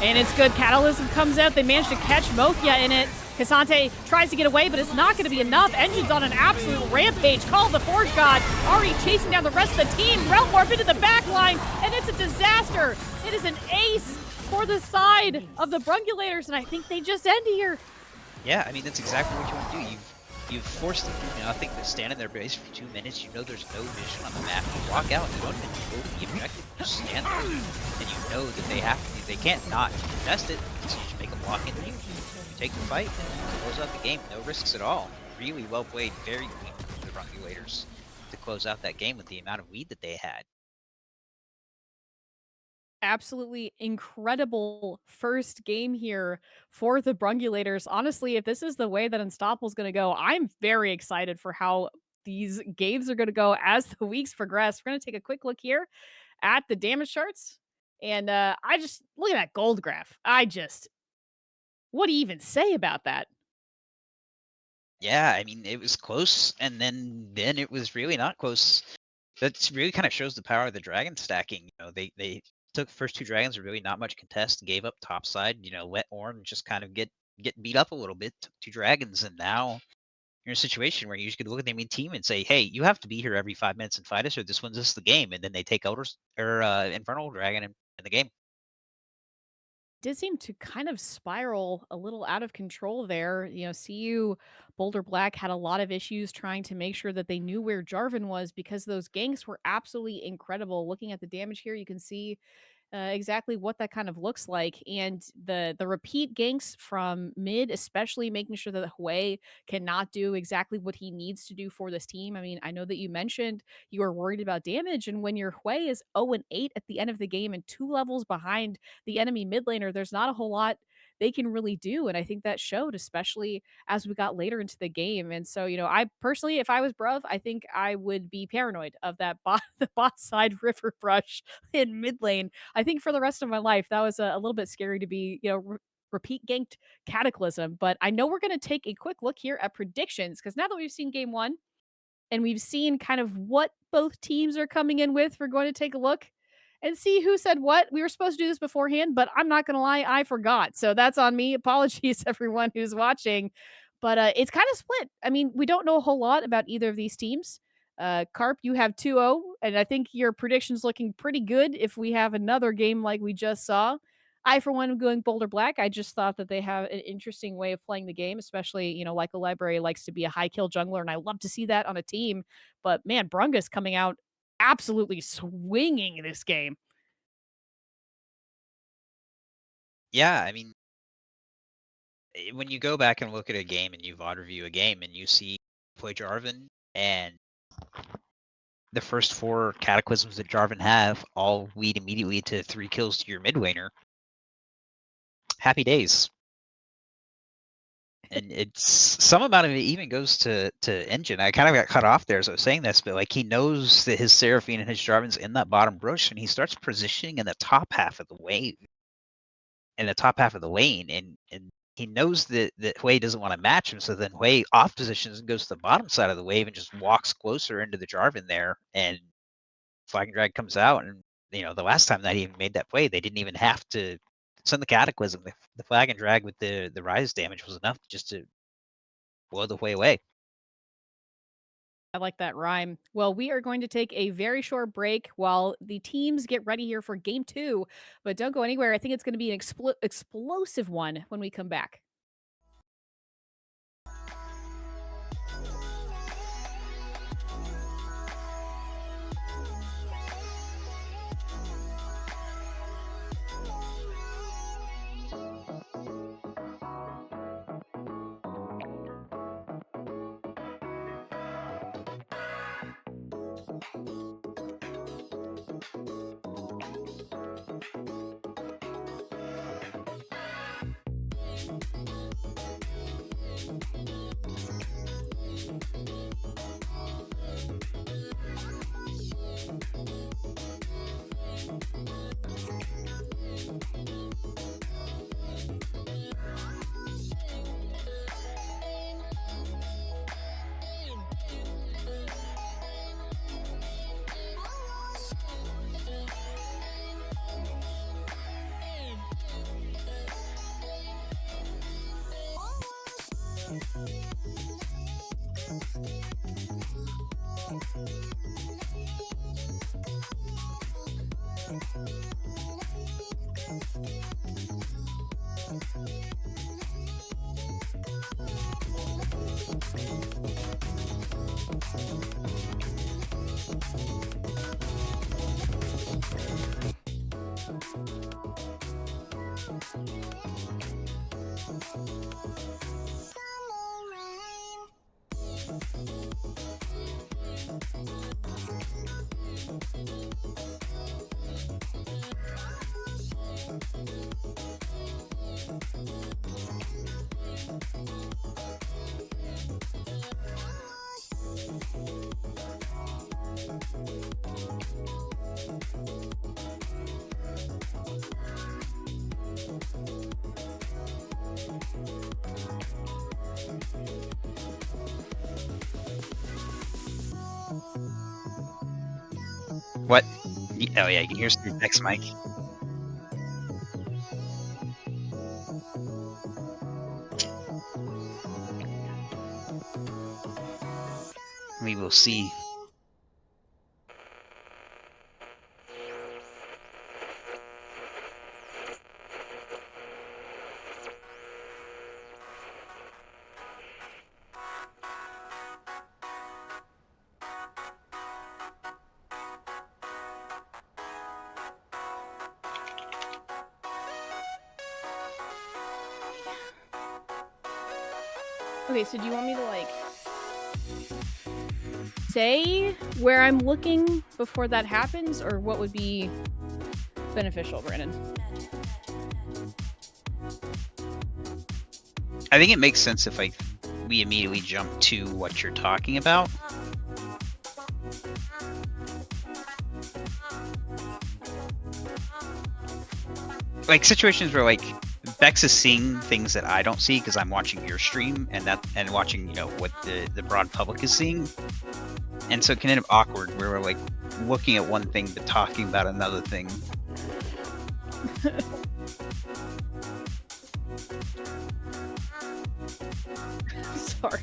And it's good. Catalysm comes out. They managed to catch Mokia in it. Kasante tries to get away, but it's not going to be enough. Engine's on an absolute rampage. Call the Forge God. Already chasing down the rest of the team. Realm Warp into the back line, and it's a disaster. It is an ace for the side of the Brungulators, and I think they just end here. Yeah, I mean, that's exactly what you want to do. You've forced them to do nothing but stand in their base for 2 minutes. You know there's no vision on the map. You walk out and you don't even go to the objective. You just stand there, and you know that they can't not contest it, so you just make them walk into you. You take the fight, and you close out the game. No risks at all. Really well played, very clean for the Brungulators to close out that game with the amount of lead that they had. Absolutely incredible first game here for the Brungulators. Honestly, if this is the way that Unstoppable's going to go, I'm very excited for how these games are going to go as the weeks progress. We're going to take a quick look here at the damage charts. And I just look at that gold graph. What do you even say about that? Yeah, I mean, it was close, and then it was really not close. That really kind of shows the power of the dragon stacking. You know, they took the first 2 dragons with really not much contest and gave up top side. You know, let Ornn just kind of get beat up a little bit. Took 2 dragons, and now you're in a situation where you just could look at the enemy team and say, "Hey, you have to be here every 5 minutes and fight us, or this one's just the game." And then they take Elders or Infernal Dragon in the game. Did seem to kind of spiral a little out of control there. You know, CU Boulder Black had a lot of issues trying to make sure that they knew where Jarvan was because those ganks were absolutely incredible. Looking at the damage here, you can see exactly what that kind of looks like, and the repeat ganks from mid, especially making sure that Hwei cannot do exactly what he needs to do for this team. I mean, I know that you mentioned you were worried about damage, and when your Hwei is 0-8 at the end of the game and 2 levels behind the enemy mid laner, there's not a whole lot they can really do. And I think that showed, especially as we got later into the game. And so, you know, I personally, if I was Bruv, I think I would be paranoid of that bot, the bot side river brush in mid lane. I think for the rest of my life, that was a little bit scary to be, you know, repeat ganked Cataclysm. But I know we're going to take a quick look here at predictions because now that we've seen game one and we've seen kind of what both teams are coming in with, we're going to take a look and see who said what. We were supposed to do this beforehand, but I'm not going to lie, I forgot. So that's on me. Apologies, everyone who's watching. But it's kind of split. I mean, we don't know a whole lot about either of these teams. Carp, you have 2-0, and I think your prediction's looking pretty good if we have another game like we just saw. I, for one, am going Boulder Black. I just thought that they have an interesting way of playing the game, especially, you know, like a library likes to be a high kill jungler, and I love to see that on a team. But man, Brunga's coming out absolutely swinging this game. Yeah, I mean, when you go back and look at a game and you VOD review a game and you see play Jarvan and the first 4 cataclysms that Jarvan have all lead immediately to 3 kills to your mid laner. Happy days. And it's some amount of it even goes to Engine. I kind of got cut off there as I was saying this, but like he knows that his Seraphine and his Jarvan's in that bottom bush, and he starts positioning in the top half of the wave, in the top half of the lane, and he knows that Hui doesn't want to match him, so then Hui off positions and goes to the bottom side of the wave and just walks closer into the Jarvan there, and Flag and Drag comes out, and the last time that he even made that play, they didn't even have to send the Cataclysm. The Flag and Drag with the rise damage was enough just to blow the Hui away. I like that rhyme. Well, we are going to take a very short break while the teams get ready here for game 2, but don't go anywhere. I think it's going to be an explosive one when we come back. What? Oh yeah, you can hear your text, Mike. We will see. Okay, so do you want me to say where I'm looking before that happens, or what would be beneficial, Brandon? I think it makes sense if we immediately jump to what you're talking about. Like situations where Bex is seeing things that I don't see because I'm watching your stream and watching what the broad public is seeing, and so it can end up awkward where we're looking at one thing but talking about another thing. Sorry.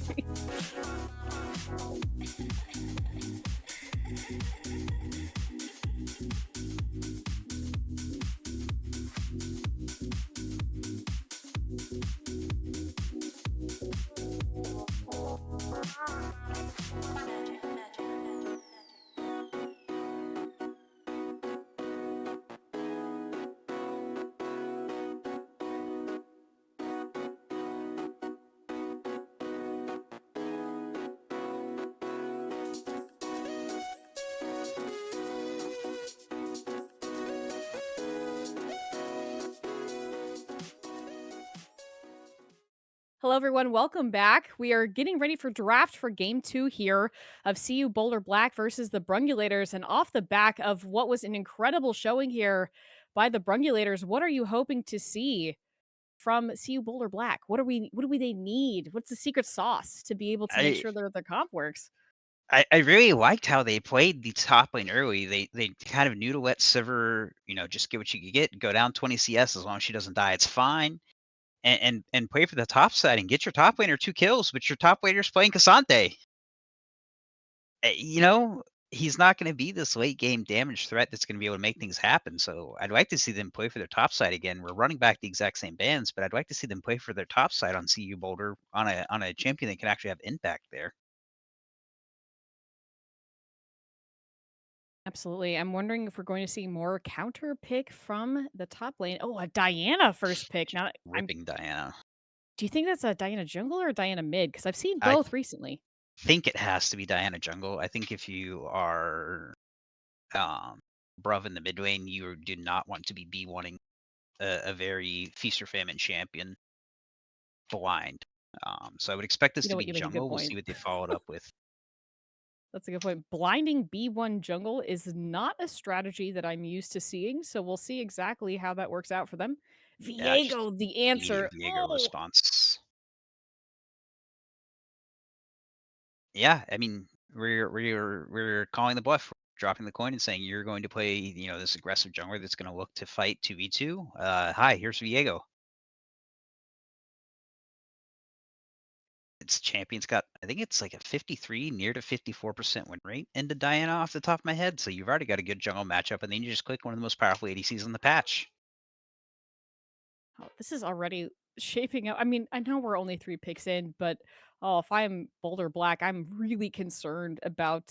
Hello, everyone. Welcome back. We are getting ready for draft for game two here of CU Boulder Black versus the Brungulators. And off the back of what was an incredible showing here by the Brungulators, what are you hoping to see from CU Boulder Black? What do we they need? What's the secret sauce to be able to make I sure that the comp works? I really liked how they played the top lane early. They kind of knew to let Sivir, just get what you could get, go down 20 CS as long as she doesn't die, it's fine. And play for the top side and get your top laner 2 kills, but your top laner's playing Cassante. Eh, you know, he's not gonna be this late game damage threat that's gonna be able to make things happen, so I'd like to see them play for their top side again. We're running back the exact same bands, but I'd like to see them play for their top side on CU Boulder on a champion that can actually have impact there. Absolutely. I'm wondering if we're going to see more counter pick from the top lane. Oh, a Diana first pick. Now, I'm. Ripping Diana. Do you think that's a Diana jungle or a Diana mid? Because I've seen I both recently. think it has to be Diana jungle. I think if you are, um, Bruv in the mid lane, you do not want to be B1ing a very feast or famine champion blind. So I would expect this You to know what? be You make a good jungle. We'll point. see what they followed up with. That's a good point. Blinding B1 jungle is not a strategy that I'm used to seeing, so we'll see exactly how that works out for them. Yeah, just Viego, the immediate answer. Viego Oh, response. Yeah, I mean, we're calling the bluff, dropping the coin and saying you're going to play, this aggressive jungler that's going to look to fight 2v2. Hi, here's Viego. Its champion's got, I think it's like a 53, near to 54% win rate into Diana off the top of my head. So you've already got a good jungle matchup, and then you just click one of the most powerful ADCs on the patch. oh, this is already shaping up. I mean, I know we're only 3 picks in, but oh, if I'm Boulder Black, I'm really concerned about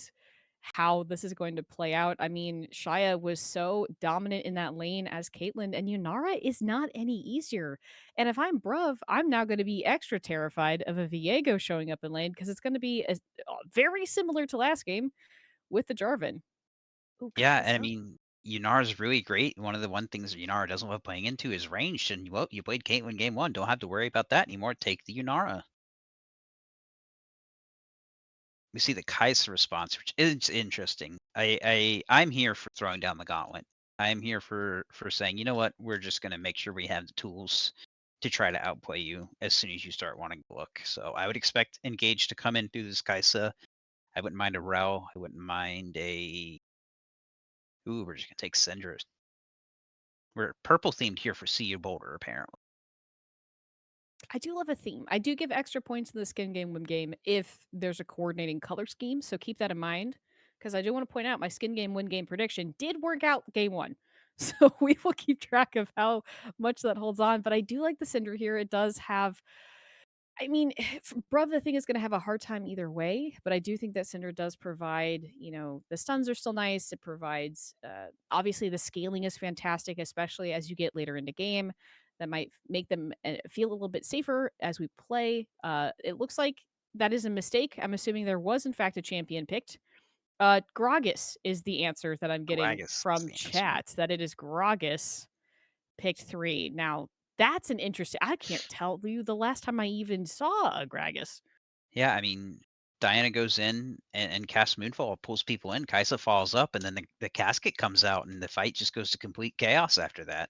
how this is going to play out. I mean, Shaya was so dominant in that lane as Caitlyn, and Yunara is not any easier. And if I'm Bruv, I'm now going to be extra terrified of a Viego showing up in lane because it's going to be very similar to last game with the Jarvan. Oh God, Yeah, this and I is mean, Yunara's really great. One things that Yunara doesn't love playing into is ranged. And well, you played Caitlyn game one. Don't have to worry about that anymore. Take the Yunara. We see the Kai'Sa response, which is interesting. I'm here for throwing down the gauntlet. I'm here for saying, you know what, we're just gonna make sure we have the tools to try to outplay you as soon as you start wanting to look. So I would expect Engage to come in through this Kai'Sa. I wouldn't mind a Rel. I wouldn't mind a. Ooh, we're just gonna take Syndra. We're purple themed here for CU Boulder, apparently. I do love a theme. I do give extra points in the skin game win game if there's a coordinating color scheme, so keep that in mind. Because I do want to point out my skin game win game prediction did work out game one. So we will keep track of how much that holds on. But I do like the Cinder here. It does have I mean, Bruv, the thing is going to have a hard time either way, but I do think that Cinder does provide, the stuns are still nice. It provides, obviously, the scaling is fantastic, especially as you get later into game. That might make them feel a little bit safer as we play. It looks like that is a mistake. I'm assuming there was, in fact, a champion picked. Gragas is the answer that I'm getting Gragas is from the answer. chat, that it is Gragas picked 3. Now, that's an interesting I can't tell you the last time I even saw a Gragas. Yeah, I mean, Diana goes in and casts Moonfall, pulls people in. Kaisa falls up, and then the casket comes out, and the fight just goes to complete chaos after that.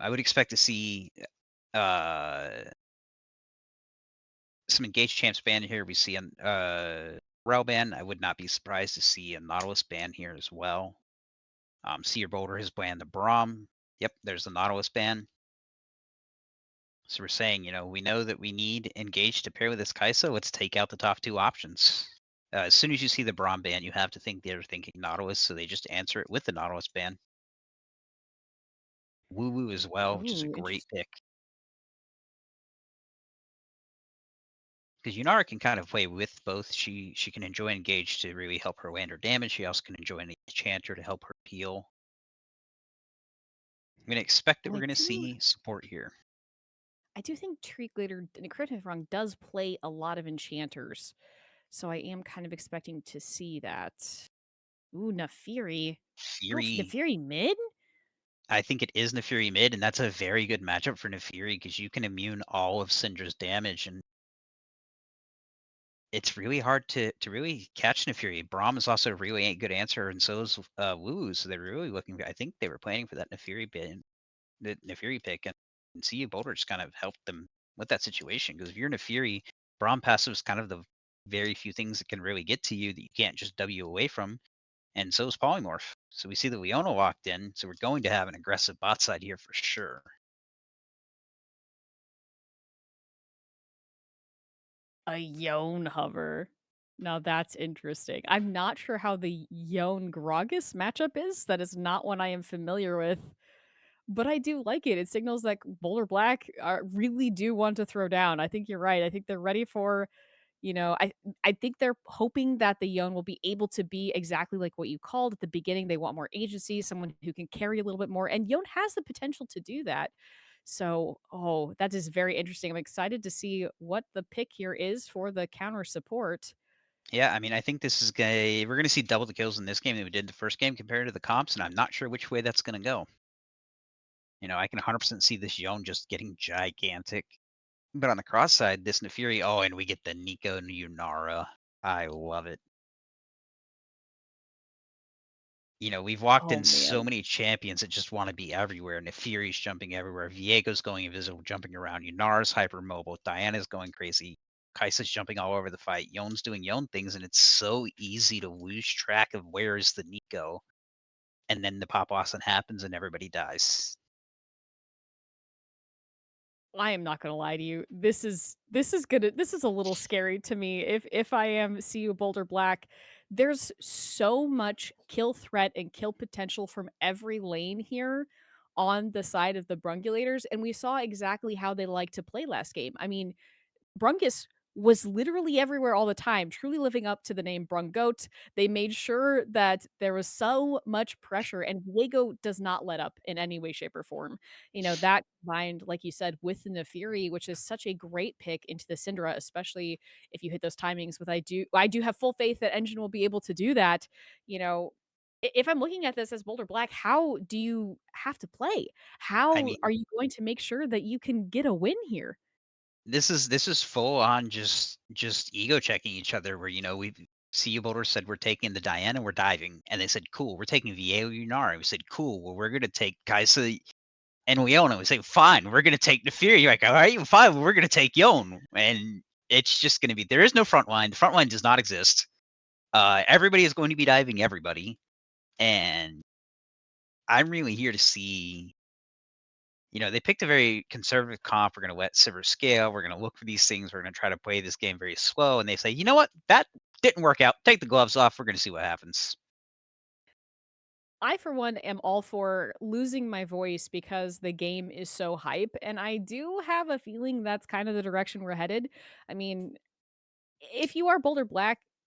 I would expect to see uh, some engaged champs ban here. We see a Rel ban. I would not be surprised to see a Nautilus ban here as well. Seer Boulder has banned the Braum. Yep, there's the Nautilus ban. So we're saying, we know that we need engage to pair with this Kai'Sa. Let's take out the top 2 options. As soon as you see the Braum ban, you have to think they're thinking Nautilus, so they just answer it with the Nautilus ban. Woo Woo as well, which is a Ooh, great interesting. pick. Because Yunara can kind of play with both. She can enjoy engage to really help her land her damage. She also can enjoy an enchanter to help her heal. I'm gonna expect that And we're gonna see support here. I do think Treeclater, and correct me if I'm wrong, does play a lot of enchanters. So I am kind of expecting to see that. Ooh, Nafiri. Oh, Fury Nafiri mid? I think it is Nefiri mid, and that's a very good matchup for Nefiri because you can immune all of Syndra's damage, and it's really hard to really catch Nefiri. Braum is also a really good answer, and so is Woo. So they're really looking. I think they were planning for that Nefiri bid, the Nefiri pick, and see Boulder just kind of helped them with that situation. Because if you're Nefiri, Braum passive is kind of the very few things that can really get to you that you can't just W away from, and so is Polymorph. So we see that Leona walked in, so we're going to have an aggressive bot side here for sure. A Yone hover. Now that's interesting. I'm not sure how the Yone Gragas matchup is. That is not one I am familiar with, but I do like it. It signals that Boulder Black really do want to throw down. I think you're right. I think they're ready for, I think they're hoping that the Yone will be able to be exactly like what you called at the beginning. They want more agency, someone who can carry a little bit more, and Yone has the potential to do that. So, oh, that is very interesting. I'm excited to see what the pick here is for the counter support. Yeah, I mean, I think this is we're gonna see double the kills in this game that we did the first game compared to the comps, and I'm not sure which way that's gonna go. I can 100% see this Yone just getting gigantic. But on the cross side, this Nefiri, oh, and we get the Nico and Yunara. I love it. We've walked Oh in so man. many champions that just want to be everywhere. Nefiri's jumping everywhere. Viego's going invisible, jumping around. Yunara's hypermobile. Diana's going crazy. Kaisa's jumping all over the fight. Yone's doing Yone things, and it's so easy to lose track of where is the Nico. And then the pop Austin happens and everybody dies. I am not gonna lie to you. This is a little scary to me. If I am CU Boulder Black, there's so much kill threat and kill potential from every lane here on the side of the Brungulators, and we saw exactly how they like to play last game. I mean, Brungus was literally everywhere all the time, truly living up to the name Brungoat. They made sure that there was so much pressure, and Diego does not let up in any way, shape, or form. That combined, like you said, with the Nefiri, which is such a great pick into the Syndra, especially if you hit those timings with I do have full faith that Engine will be able to do that. You know, if I'm looking at this as Boulder Black, how do you have to play? I How mean, are you going to make sure that you can get a win here? this is full on just ego checking each other where we CU Boulder said we're taking the Diana, we're diving, and they said cool, we're taking Vieo Yunara. We said cool, well we're gonna take Kaisa and Leona. We say fine, we're gonna take Nefiri. You're like, all right, fine, well, we're gonna take Yon, and it's just gonna be there is no front line. The front line does not exist. Everybody is going to be diving everybody, and I'm really here to see. They picked a very conservative comp. We're going to let Sivir scale. We're going to look for these things. We're going to try to play this game very slow. And they say, you know what? That didn't work out. Take the gloves off. We're going to see what happens. I, for one, am all for losing my voice because the game is so hype, and I do have a feeling that's kind of the direction we're headed. I mean, if you are Boulder Black,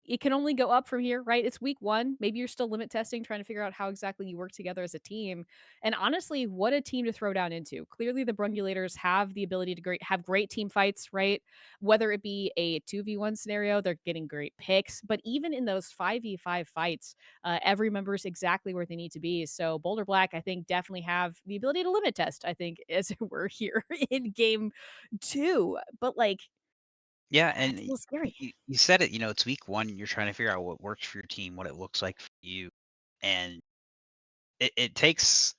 it can only go up from here, right? It's week 1. Maybe you're still limit testing, trying to figure out how exactly you work together as a team. And honestly, what a team to throw down into. Clearly, the Brungulators have the ability to have great team fights, right? Whether it be a 2v1 scenario, they're getting great picks. But even in those 5v5 fights, every member is exactly where they need to be. So Boulder Black, I think, definitely have the ability to limit test, I think, as it were here in game 2. But like, Yeah. And it's a little scary. you said it, it's week 1. You're trying to figure out what works for your team, what it looks like for you. And it takes,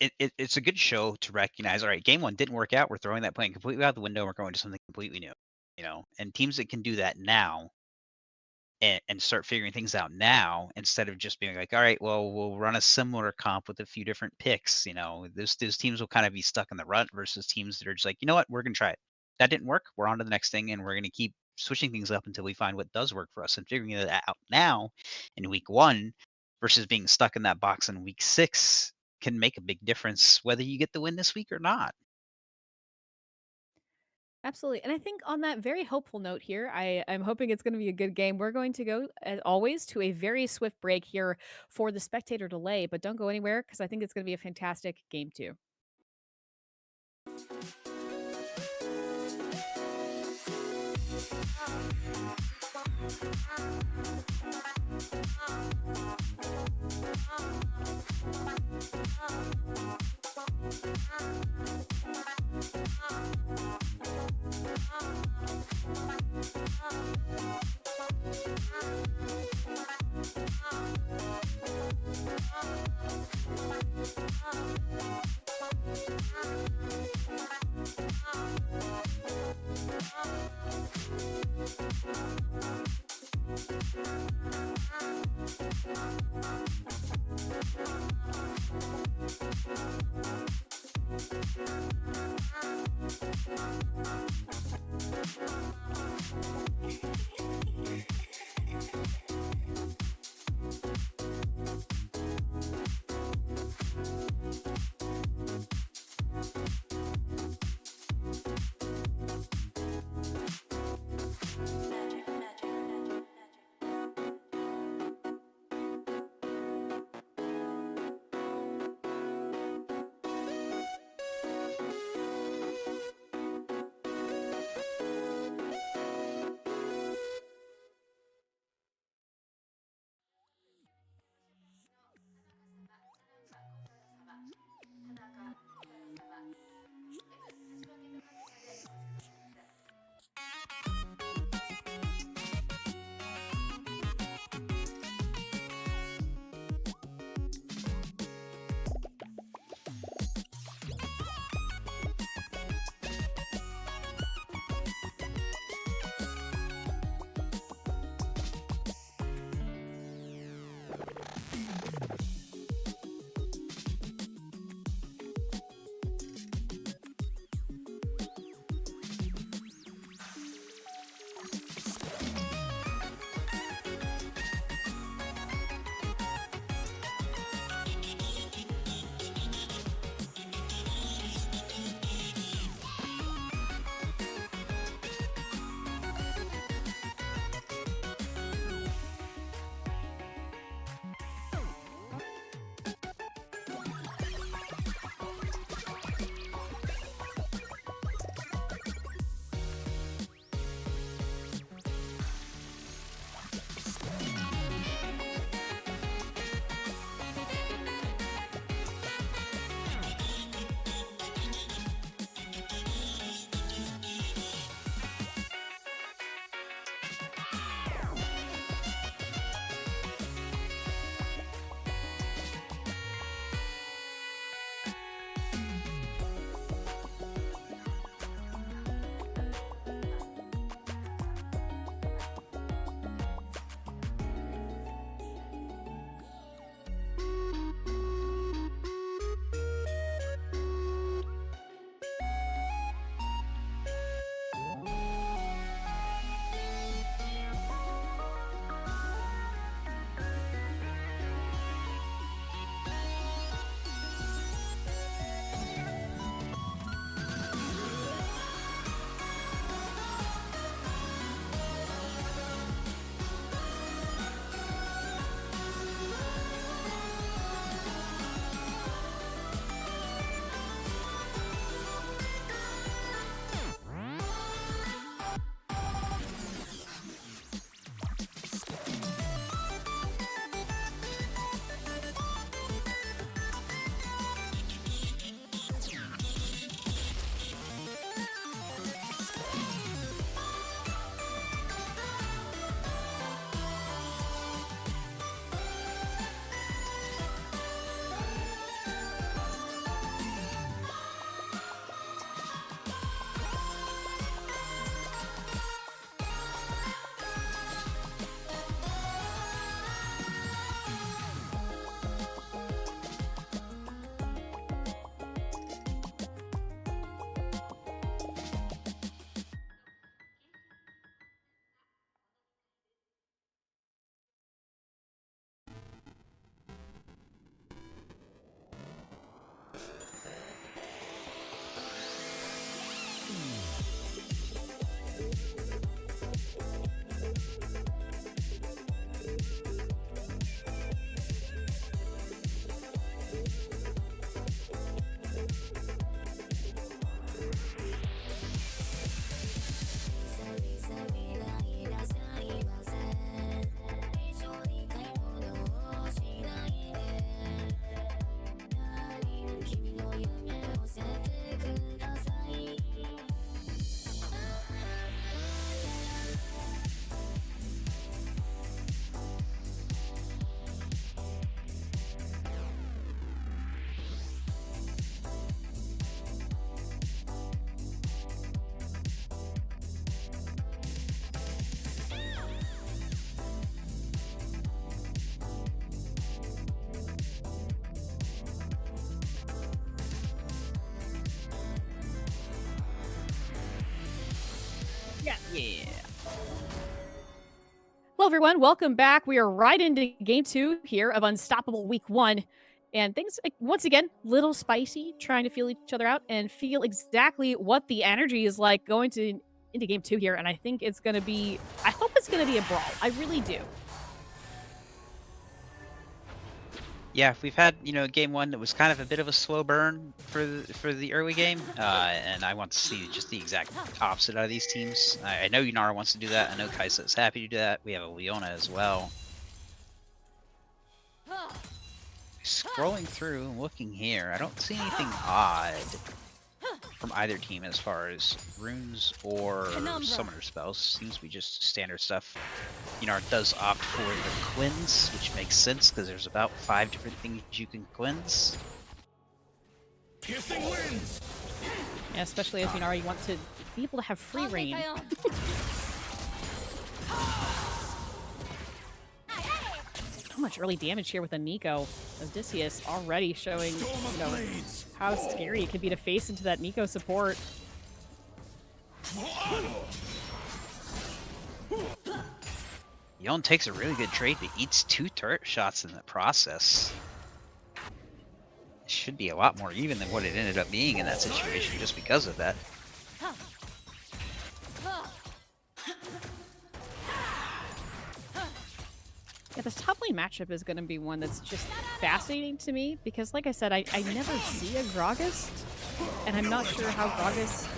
it's a good show to recognize, all right, game 1 didn't work out. We're throwing that plan completely out the window. We're going to something completely new, and teams that can do that now and start figuring things out now instead of just being like, all right, well, we'll run a similar comp with a few different picks. Those teams will kind of be stuck in the rut versus teams that are just like, you know what, we're gonna try it. That didn't work. We're on to the next thing, and we're gonna keep switching things up until we find what does work for us. And figuring that out now in week 1 versus being stuck in that box in week 6 can make a big difference whether you get the win this week or not. Absolutely. And I think on that very hopeful note here, I'm hoping it's going to be a good game. We're going to go, as always, to a very swift break here for the spectator delay, but don't go anywhere because I think it's going to be a fantastic game, too. Yeah. Hello, everyone. Welcome back. We are right into game 2 here of Unstoppable Week 1. And things, once again, little spicy, trying to feel each other out and feel exactly what the energy is like going into game 2 here. And I think it's going to be, I hope it's going to be a brawl. I really do. Yeah, we've had, game 1 that was kind of a bit of a slow burn for the early game, and I want to see just the exact opposite out of these teams. I know Yunara wants to do that. I know Kaisa is happy to do that. We have a Leona as well. Scrolling through and looking here, I don't see anything odd from either team as far as runes or summoner spells. Seems to be just standard stuff. Yunara does opt for the cleanse, which makes sense because there's about 5 different things you can cleanse. Piercing winds. Yeah, especially if you want to be able to have free reign. So much early damage here with a Nico. Odysseus already showing, how scary it can be to face into that Nico support. Yon takes a really good trade, but eats 2 turret shots in the process. It should be a lot more even than what it ended up being in that situation just because of that. Yeah, this top lane matchup is going to be one that's just fascinating to me because, like I said, I never see a Gragas, and I'm not sure how Gragas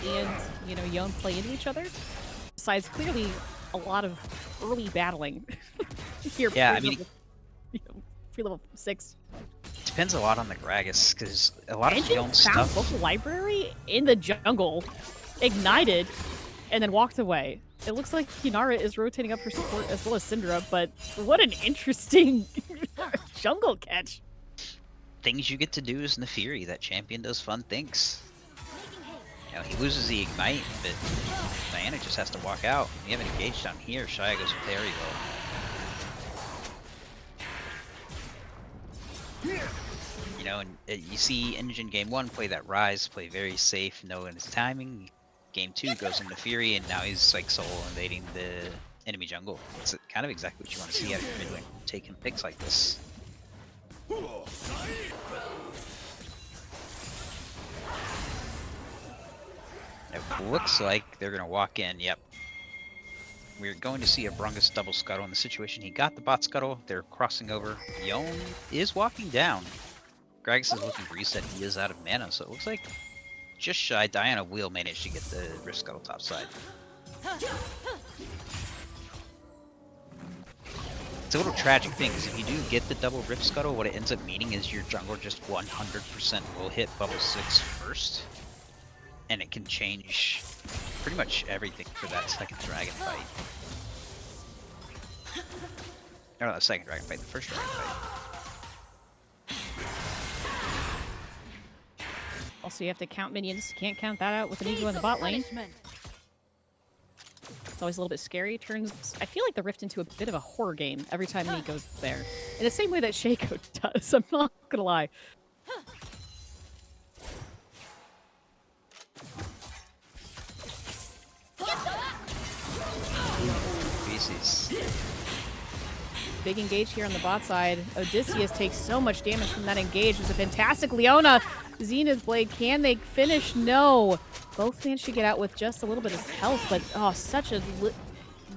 and, Yone play into each other. Besides, clearly, a lot of early battling here. Yeah, I mean, pre-level 6. Depends a lot on the Gragas, because a lot of Engine Yone found stuff... local library in the jungle, ignited, and then walked away. It looks like Yunara is rotating up her support as well as Syndra, but what an interesting jungle catch. Things you get to do as Nefiri. That champion does fun things. He loses the ignite, but Diana just has to walk out. We haven't engaged down here. Shia goes very low. And you see Engine game 1 play that Rise, play very safe, knowing his timing. Game 2 goes into Fury, and now he's like solo invading the enemy jungle. It's kind of exactly what you want to see out of your mid lane, taking picks like this. It looks like they're going to walk in. Yep. We're going to see a Brungus double scuttle in the situation. He got the bot scuttle. They're crossing over. Yone is walking down. Gragas is looking for reset. He is out of mana, so it looks like just shy. Diana will manage to get the Rift Scuttle top side. It's a little tragic thing, because if you do get the double Rift Scuttle, what it ends up meaning is your jungler just 100% will hit bubble 6 first. And it can change pretty much everything for that second dragon fight. No, not the second dragon fight, the first dragon fight. Also, you have to count minions. Can't count that out with an Eagle in the bot lane. It's always a little bit scary. I feel like the Rift into a bit of a horror game every time he goes there. In the same way that Shaco does, I'm not gonna lie. Species. Big engage here on the bot side. Odysseus takes so much damage from that engage. It's a fantastic Leona. Zenith Blade, can they finish? No. Both managed to get out with just a little bit of health, but oh, such a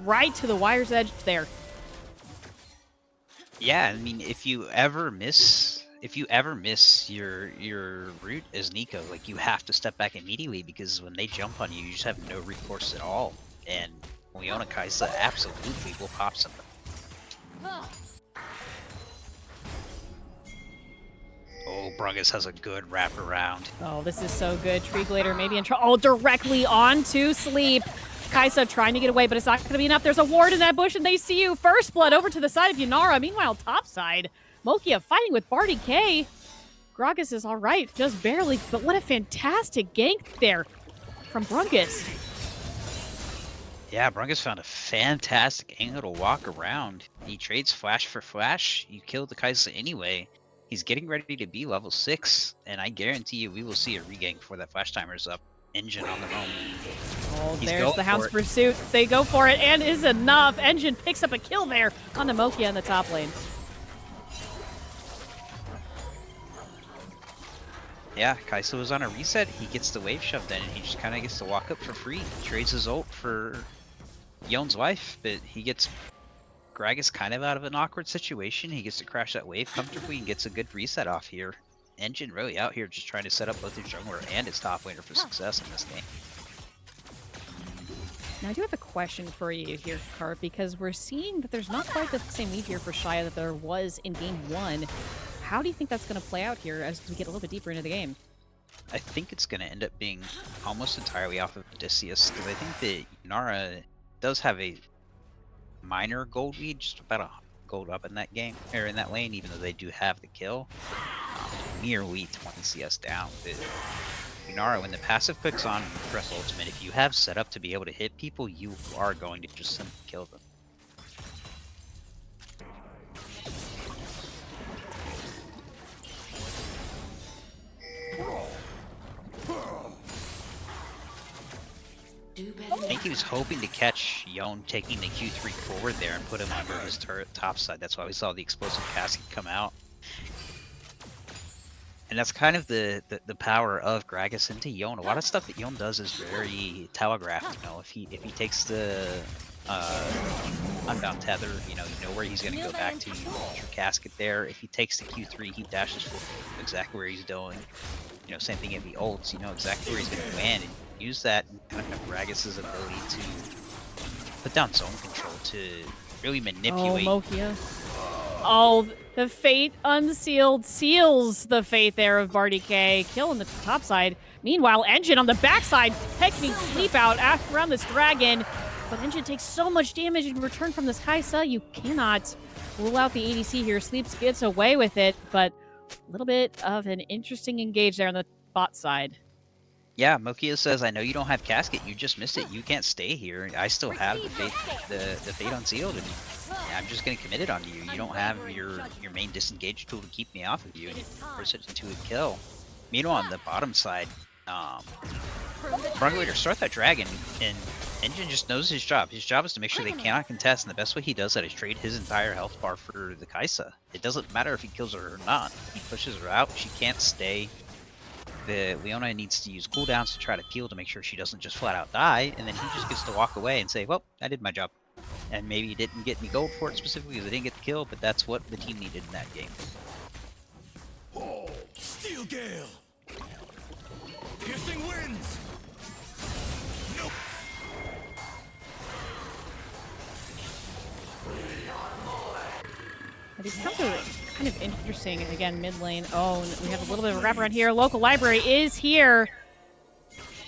right to the wire's edge there. Yeah, I mean, if you ever miss your route as Nico, like, you have to step back immediately, because when they jump on you, you just have no recourse at all. And Leona Kaisa absolutely will pop something. Oh, Brungus has a good wraparound. Oh, this is so good. Treeglader maybe in trouble. Oh, directly onto sleep. Kaisa trying to get away, but it's not going to be enough. There's a ward in that bush, and they see you. First blood over to the side of Yunara. Meanwhile, top side, Mokia fighting with Barty K. Gragas is all right, just barely, but what a fantastic gank there from Brungus. Yeah, Brungus found a fantastic angle to walk around. He trades flash for flash. You kill the Kaisa anyway. He's getting ready to be level 6, and I guarantee you we will see a regain before that flash timer's up. Engine on the roam. Oh, He's there's going the Hound's for it. pursuit. They go for it, and is enough. Engine picks up a kill there on the Mokia in the top lane. Yeah, Kai'Sa was on a reset. He gets the wave shoved in, and he just kind of gets to walk up for free. Trades his ult for Yon's wife, but he gets Gragas kind of out of an awkward situation. He gets to crash that wave comfortably and gets a good reset off here. Engine really out here just trying to set up both his jungler and his top laner for success in this game. Now, I do have a question for you here, Cart, because we're seeing that there's not quite the same lead here for Shia that there was in game 1. How do you think that's going to play out here as we get a little bit deeper into the game? I think it's going to end up being almost entirely off of Odysseus, because I think that Yunara does have a minor gold lead, just about a gold up in that game, or in that lane, even though they do have the kill. Nearly 20 CS down, but Yunara, when the passive clicks on and you press ultimate, if you have set up to be able to hit people, you are going to just simply kill them. I think he was hoping to catch Yon taking the Q3 forward there and put him under his turret top side. That's why we saw the explosive casket come out. And that's kind of the power of Gragas into Yon. A lot of stuff that Yon does is very telegraphed. You know, if he takes the unbound tether, you know where he's going to go back to. You ult your casket there. If he takes the Q3, he dashes forward, exactly where he's going. You know, same thing if he ults. You know exactly where he's going to land, and use that and kind of Gragas' ability to put down zone control to really manipulate. Oh, Mokia. Oh, the Fate unsealed seals the fate there of Barty K. Kill on the top side. Meanwhile, Engine on the backside, pecking Sleep out around this dragon. But Engine takes so much damage in return from this Kai'Sa, you cannot rule out the ADC here. Sleeps gets away with it, but a little bit of an interesting engage there on the bot side. Yeah, Mokia says, I know you don't have casket, you just missed it. You can't stay here. I still have the fate unsealed, and I'm just gonna commit it onto you. You don't have your main disengage tool to keep me off of you, and you force it into a kill. Meanwhile, on the bottom side, Brungulators start that dragon, and Engine just knows his job. His job is to make sure they cannot contest, and the best way he does that is trade his entire health bar for the Kai'Sa. It doesn't matter if he kills her or not. He pushes her out, she can't stay. The Leona needs to use cooldowns to try to peel to make sure she doesn't just flat out die, and then he just gets to walk away and say, well, I did my job. And maybe he didn't get any gold for it specifically because I didn't get the kill, but that's what the team needed in that game. Oh, Steel Gale! Piercing winds! Nope. These counts are kind of interesting. Again, mid lane. Oh, and we have a little bit of a wraparound here. Local library is here.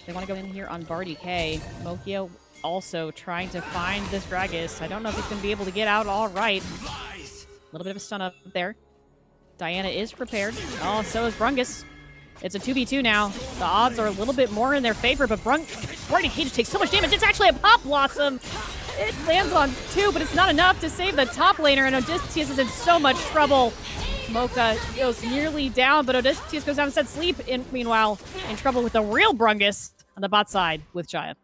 They want to go in here on Barty K. Mokia also trying to find this Gragas. I don't know if he's going to be able to get out all right. A little bit of a stun up there. Diana is prepared. Oh, so is Brungus. It's a 2v2 now. The odds are a little bit more in their favor, but Barty K just takes so much damage. It's actually a Pop Blossom. It lands on 2, but it's not enough to save the top laner, and Odysseus is in so much trouble. Mocha goes nearly down, but Odysseus goes down and sets Sleep, meanwhile, in trouble with the real Brungus on the bot side with Jaya.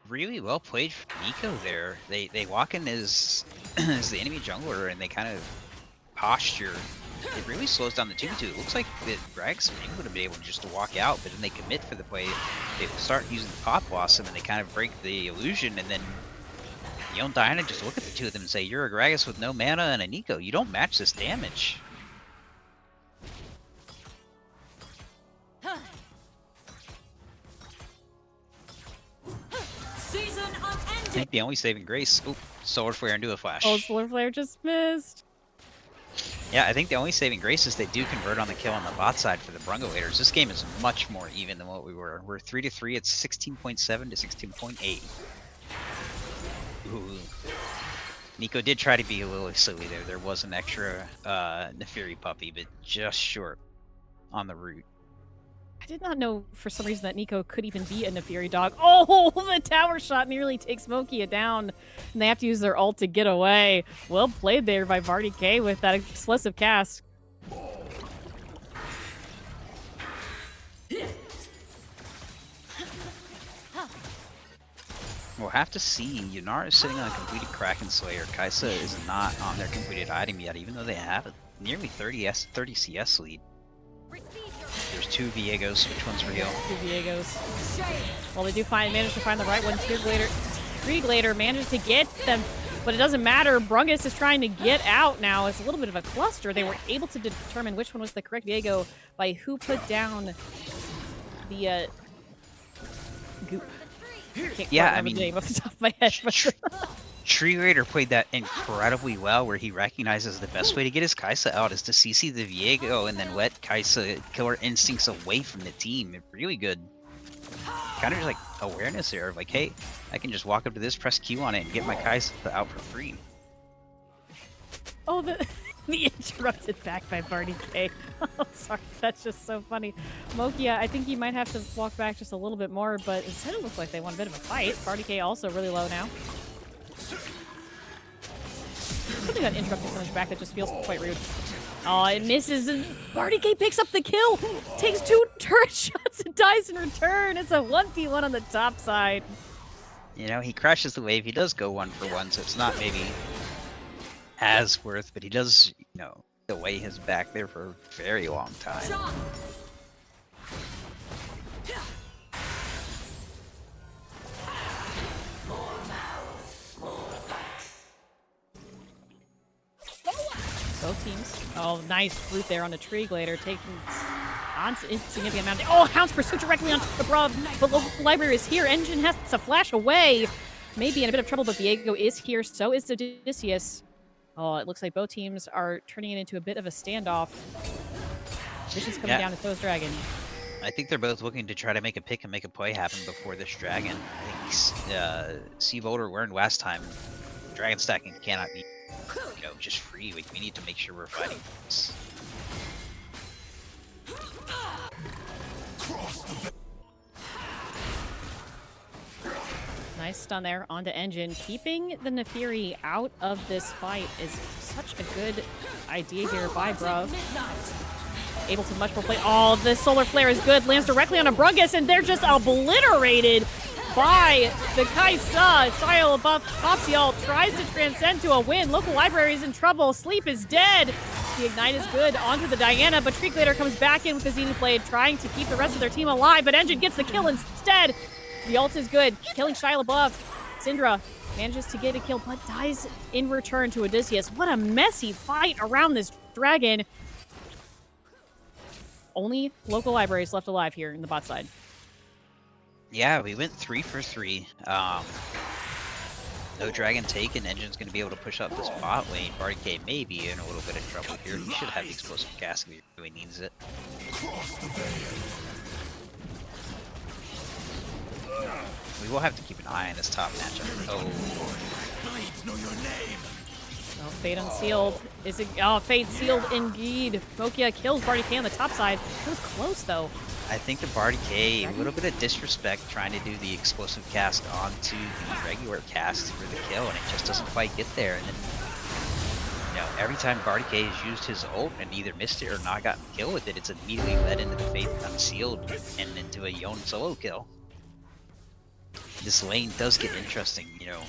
Really well played for Nico there. They walk in as the enemy jungler, and they kind of posture. It really slows down the 2v2. It looks like that Gragas would have been able just to walk out, but then they commit for the play. They start using the Pop Blossom, and they kind of break the illusion, and then Yon and Diana just look at the two of them and say, you're a Gragas with no mana and a Nico. You don't match this damage. I think the only saving grace... Oop, Solar Flare into a flash. Oh, Solar Flare just missed. Yeah, I think the only saving grace is they do convert on the kill on the bot side for the Brungulators. This game is much more even than what we were. We're 3-3. It's 16.7 to 16.8. Ooh. Nico did try to be a little silly there. There was an extra Neferi puppy, but just short on the root. I did not know for some reason that Nico could even be a Neferi dog. Oh, the tower shot nearly takes Mokia down, and they have to use their ult to get away. Well played there by Barty K with that explosive cast. have to see. Yunara is sitting on a completed Kraken Slayer. Kaisa is not on their completed item yet, even though they have a nearly 30 CS lead. There's 2 Viegos. Which one's real? 2 Viegos. Well, they do manage to find the right one. Trieglator managed to get them, but it doesn't matter. Brungus is trying to get out now. It's a little bit of a cluster. They were able to determine which one was the correct Viego by who put down the goop. Yeah, I mean, the name off the top of my head. Tree Raider played that incredibly well, where he recognizes the best way to get his Kaisa out is to CC the Viego and then let Kaisa killer instincts away from the team. Really good, kind of like awareness there of like, hey, I can just walk up to this, press Q on it, and get my Kaisa out for free. Oh, the interrupted back by Barty K. Oh, sorry, that's just so funny. Mokia, I think you might have to walk back just a little bit more, but instead it looks like they want a bit of a fight. Barty K also really low now. Something got interrupted so much back that just feels quite rude. Oh, it misses, and Barty K picks up the kill! Takes 2 turret shots and dies in return! It's a 1v1 on the top side. You know, he crashes the wave. He does go 1 for 1, so it's not maybe as worth, but he does, you know, delay his back there for a very long time. Both teams. Oh, nice fruit there on the Trieglator, taking on insignificant amount. Oh, Hound's Pursuit directly onto the Bruv, but local library is here. Engine has to flash away. Maybe in a bit of trouble, but Viego is here. So is Odysseus. Oh, it looks like both teams are turning it into a bit of a standoff. Vision's coming down to Throws Dragon. I think they're both looking to try to make a pick and make a play happen before this dragon. I think see Boulder learned last time, dragon stacking cannot be, you know, just free. Like, we need to make sure we're fighting this. Nice stun there onto Engine. Keeping the Nefiri out of this fight is such a good idea here by Bruv. Able to much more play. Oh, the Solar Flare is good. Lands directly on a Brungus, and they're just obliterated by the Kaisa. Style above Popsial tries to transcend to a win. Local library is in trouble. Sleep is dead. The Ignite is good onto the Diana, but Trieglator comes back in with the Zenith Blade, trying to keep the rest of their team alive, but Engine gets the kill instead. The ult is good, killing Shia LaBeouf. Syndra manages to get a kill, but dies in return to Odysseus. What a messy fight around this dragon. Only local libraries left alive here in the bot side. Yeah, we went 3 for 3. No dragon taken. Engine's going to be able to push up this bot lane. Barty K may be in a little bit of trouble here. He should have the explosive cast if he really needs it. We will have to keep an eye on this top matchup. Oh. Oh, Fate Unsealed. Is it? Oh, Fate Sealed indeed. Mokia kills Barty K on the top side. It was close though. I think the Barty K, a little bit of disrespect trying to do the explosive cast onto the regular cast for the kill, and it just doesn't quite get there. And then, you know, every time Barty K has used his ult and either missed it or not gotten a kill with it, it's immediately led into the Fate Unsealed and into a Yon solo kill. This lane does get interesting, you know.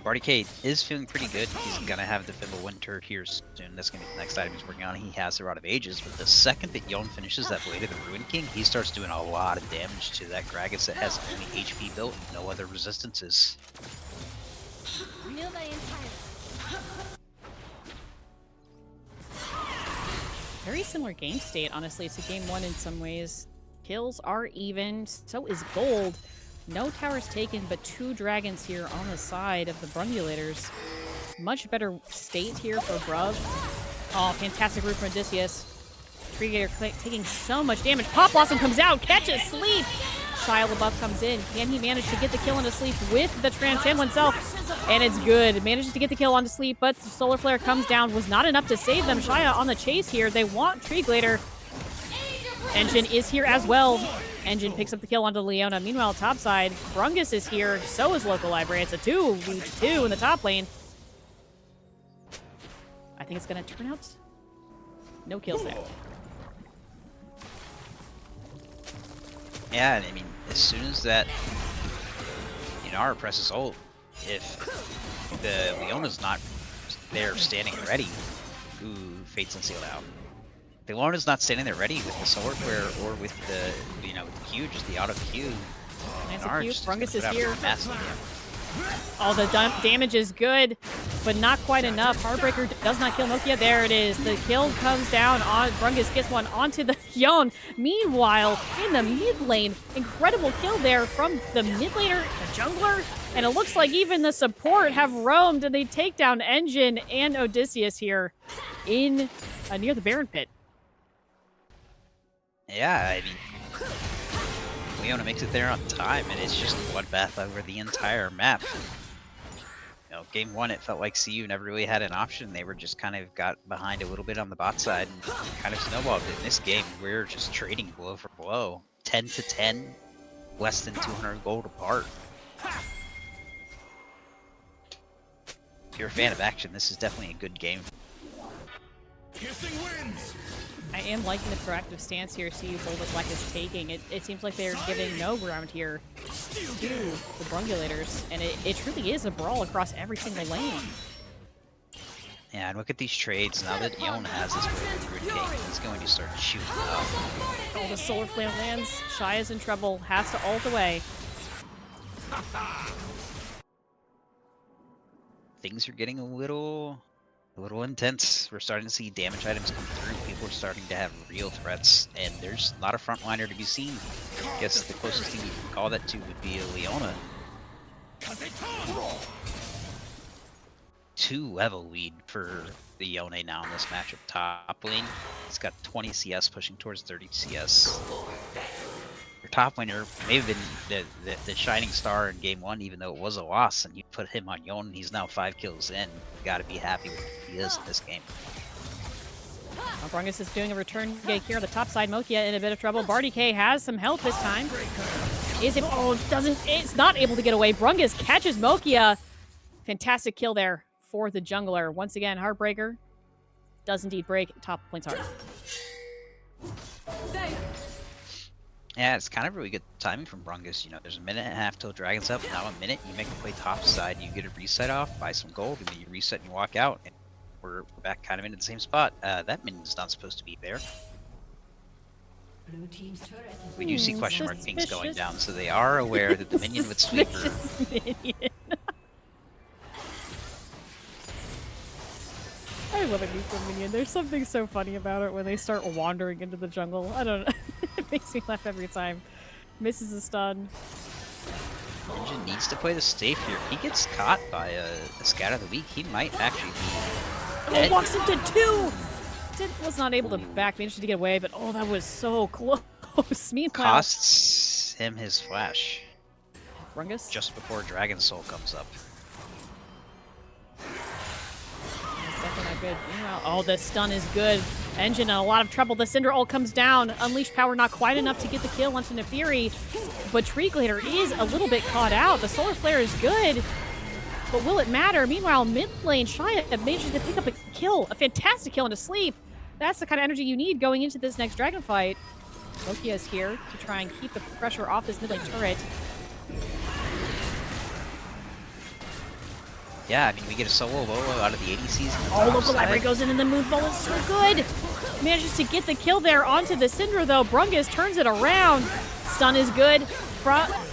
Barty K is feeling pretty good. He's gonna have the Fimble Winter here soon. That's gonna be the next item he's working on. He has the Rod of Ages, but the second that Yon finishes that Blade of the Ruin King, he starts doing a lot of damage to that Gragas that has only HP built and no other resistances. Very similar game state, honestly, to game 1 in some ways. Kills are even, so is gold. No towers taken, but 2 dragons here on the side of the Brungulators. Much better state here for Bruv. Oh, fantastic route from Odysseus. Trieglator taking so much damage. Pop Blossom comes out, catches Sleep. Shia LaBeouf comes in. Can he manage to get the kill onto Sleep with the Transcend oneself? And it's good. Manages to get the kill onto Sleep, but Solar Flare comes down. Was not enough to save them. Shia on the chase here. They want Trieglator. Engine is here as well. Engine picks up the kill onto Leona. Meanwhile, topside, Brungus is here. So is local library. It's a 2v2 in the top lane. I think it's going to turn out no kills there. Yeah, and I mean, as soon as that, you Yunara presses ult, if the Leona's not there standing ready, ooh, Fate's unsealed out. The Leona's not standing there ready with the solar flare or with the, with the Q, just the auto Q. Nice Yunara Q. just gonna Brungus put is out here. massive damage. Oh, the damage is good, but not quite enough. Heartbreaker does not kill Nokia. There it is. The kill comes down on Brungus, gets one onto the Yon. Meanwhile, in the mid lane, incredible kill there from the mid laner, the jungler, and it looks like even the support have roamed and they take down Engine and Odysseus here in near the Baron pit. Yeah, I mean, Leona makes it there on time, and it's just a bloodbath over the entire map. Game 1, it felt like CU never really had an option. They were just kind of got behind a little bit on the bot side and kind of snowballed. In this game, we're just trading blow for blow. 10 to 10, less than 200 gold apart. If you're a fan of action, this is definitely a good game. Piercing winds. I am liking the proactive stance here CU Boulder Black is taking. It seems like they're giving no ground here to the Brungulators, and it truly is a brawl across every single lane. Yeah, and look at these trades. Now that Yon has this really good game, he's going to start shooting up. Oh, the solar flare lands. Shy is in trouble. Has to ult away. Things are getting a little intense. We're starting to see damage items come through. People are starting to have real threats, and there's not a frontliner to be seen. I guess the closest thing you can call that to would be a Leona. 2-level lead for the Yone now in this matchup top lane. He's got 20 CS pushing towards 30 CS. Your top laner may have been the shining star in game 1, even though it was a loss, and you put him on Yon, and he's now 5 kills in. You gotta be happy with who he is in this game. Brungus is doing a return gate here on the top side. Mokia in a bit of trouble. Barty K has some help this time. Is able, it's not able to get away. Brungus catches Mokia. Fantastic kill there for the jungler. Once again, Heartbreaker does indeed break top lane's heart. Yeah, it's kind of really good timing from Brungus. There's a minute and a half till Dragon's up. Now a minute, you make the play top side, you get a reset off, buy some gold, and then you reset and you walk out. And we're back kind of into the same spot. That minion's not supposed to be there. Blue team's turret. We do see question mark pings going Suspicious. down, so they are aware that the minion would sweep her. Minion. I love a neutral minion. There's something so funny about it when they start wandering into the jungle. I don't know. It makes me laugh every time. Misses a stun. Engine needs to play the safe here. If he gets caught by a scout of the week, he might actually be Oh, dead. walks into 2! Was not able to back, managed to get away, but oh, that was so close. Meanwhile, Costs him his flash Brungus. just before Dragon Soul comes up. That's definitely not good. Meanwhile, oh, the stun is good. Engine in a lot of trouble. The Cinder ult comes down. Unleash power not quite enough to get the kill onto Nefiri, but Treeglader is a little bit caught out. The Solar Flare is good, but will it matter? Meanwhile, mid lane, Shia manages to pick up a kill, a fantastic kill into sleep. That's the kind of energy you need going into this next dragon fight. Nokia is here to try and keep the pressure off this mid lane turret. Yeah, I mean, we get a solo Lolo out of the ADCs. Oh, local library goes in and the Moonfall is so good. Manages to get the kill there onto the Syndra though. Brungus turns it around. Stun is good.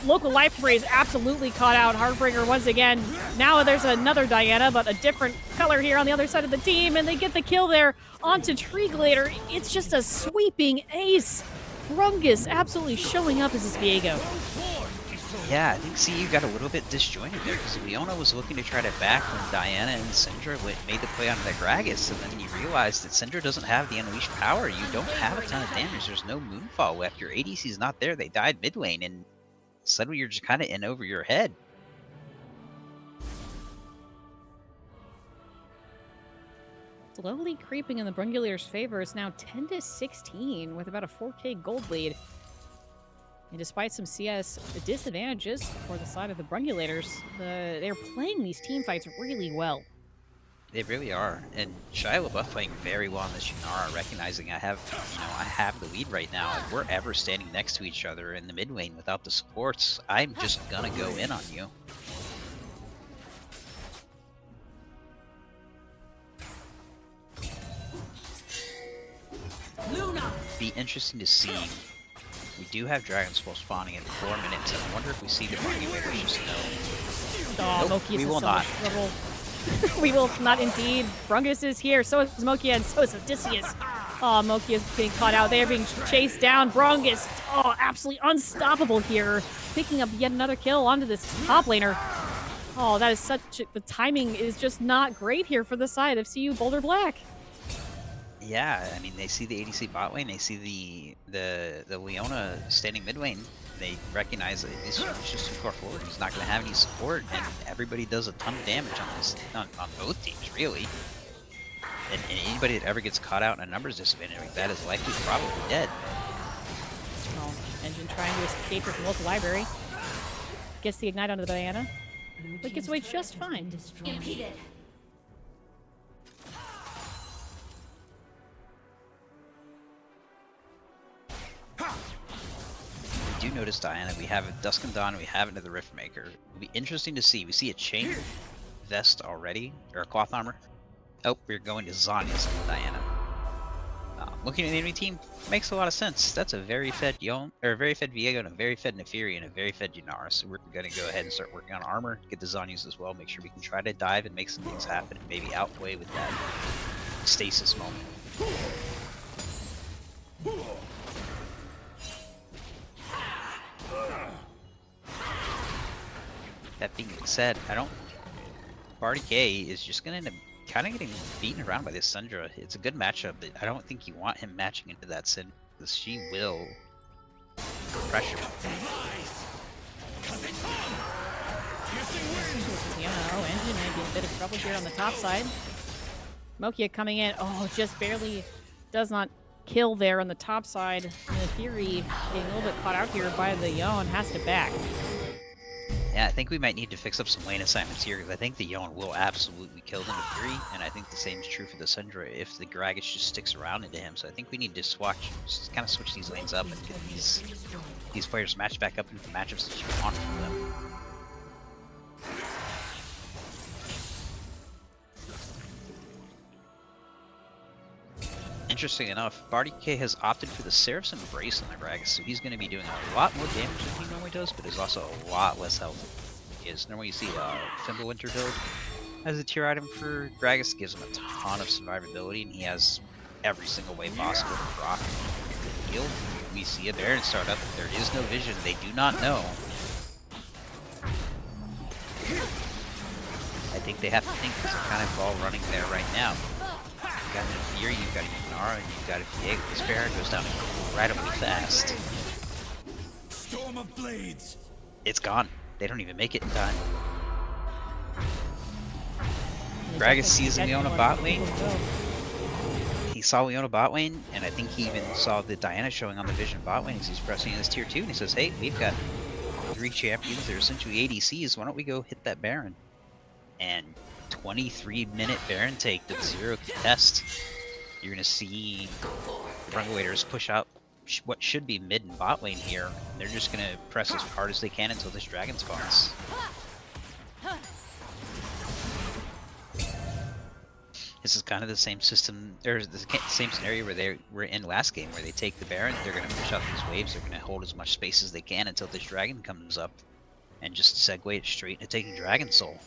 Local library is absolutely caught out. Heartbreaker once again. Now there's another Diana, but a different color here on the other side of the team, and they get the kill there onto Treeglader. It's just a sweeping ace. Brungus absolutely showing up as his Viego. Yeah, I think CU got a little bit disjointed there because Leona was looking to try to back when Diana and Syndra made the play onto the Gragas, and then you realize that Syndra doesn't have the unleashed power. You don't have a ton of damage. There's no Moonfall left. Your ADC's not there. They died mid lane, and suddenly you're just kind of in over your head. Slowly creeping in the Brungulators' favor. It's now 10 to 16 with about a 4k gold lead. And despite some CS disadvantages for the side of the Brungulators, they're playing these team fights really well. They really are. And Shia LaBeouf playing very well on this Yunara, recognizing I have the lead right now. If we're ever standing next to each other in the mid lane without the supports, I'm just gonna go in on you. interesting to see. We do have Dragon's Pulse spawning in 4 minutes, and I wonder if we see the Brungulators just know. Oh, Nope, Mokius we is will so not. much trouble. We will not indeed. Brungus is here, so is Mokia, and so is Odysseus. Oh, Mokia is being caught out. They are being chased down. Brungus, oh, absolutely unstoppable here. Picking up yet another kill onto this top laner. Oh, that is the timing is just not great here for the side of CU Boulder Black. Yeah, I mean, they see the ADC bot lane, they see the Leona standing mid lane. They recognize that this is just too far forward. He's not going to have any support, and everybody does a ton of damage on this on both teams, really. And anybody that ever gets caught out in a numbers disadvantage like that is likely probably dead. Oh, Engine trying to escape from the local library. Gets the ignite onto the Diana, but gets away just fine. Impeded. We do notice, Diana, we have a Dusk and Dawn, we have another Riftmaker. It'll be interesting to see. We see a chain vest already, or a cloth armor. Oh, we're going to Zanya's Diana. Looking at the enemy team makes a lot of sense. That's a very fed Yon, or a very fed Viego, and a very fed Nefiri, and a very fed Yunara. So we're going to go ahead and start working on armor, get the Zanyas as well, make sure we can try to dive and make some things happen, and maybe outweigh with that stasis moment. That being said, Barty is just going to end up kind of getting beaten around by this Syndra. It's a good matchup, but I don't think you want him matching into that Syndra, because she will pressure him. Oh, Engine might be in a bit of trouble here on the top side. Mokia coming in. Oh, just barely does not kill there on the top side. And the Fury getting a little bit caught out here by the Yon, has to back. Yeah, I think we might need to fix up some lane assignments here, because I think the Yon will absolutely kill the Nefiri, and I think the same is true for the Syndra if the Gragas just sticks around into him. So I think we need to kind of switch these lanes up and get these players matched back up into the matchups that you want from them. Interesting enough, Barty K has opted for the Seraph's Embrace on the Gragas, so he's going to be doing a lot more damage than he normally does, but is also a lot less health than he is. Normally you see Fimbulwinter build as a tier item for Gragas, gives him a ton of survivability, and he has every single way possible to proc the heal. We see a Baron start up, there is no vision, they do not know. I think they have to think because they're kind of all running there right now. You've got a Fury, you've got a Yunara, and you've got a Viego. This Baron goes down incredibly fast. Storm of blades. It's gone. They don't even make it in time. Gragas sees Leona bot lane. He saw Leona bot lane, and I think he even saw the Diana showing on the Vision bot lane as he's pressing in this tier 2, and he says, hey, we've got 3 champions, they're essentially ADCs, why don't we go hit that Baron? And 23-minute Baron take with 0 contest. You're going to see Brungulators push out what should be mid and bot lane here. They're just going to press as hard as they can until this dragon spawns. This is kind of the same system, or the same scenario where they were in last game, where they take the Baron, they're going to push out these waves, they're going to hold as much space as they can until this dragon comes up, and just segue it straight into taking Dragon Soul.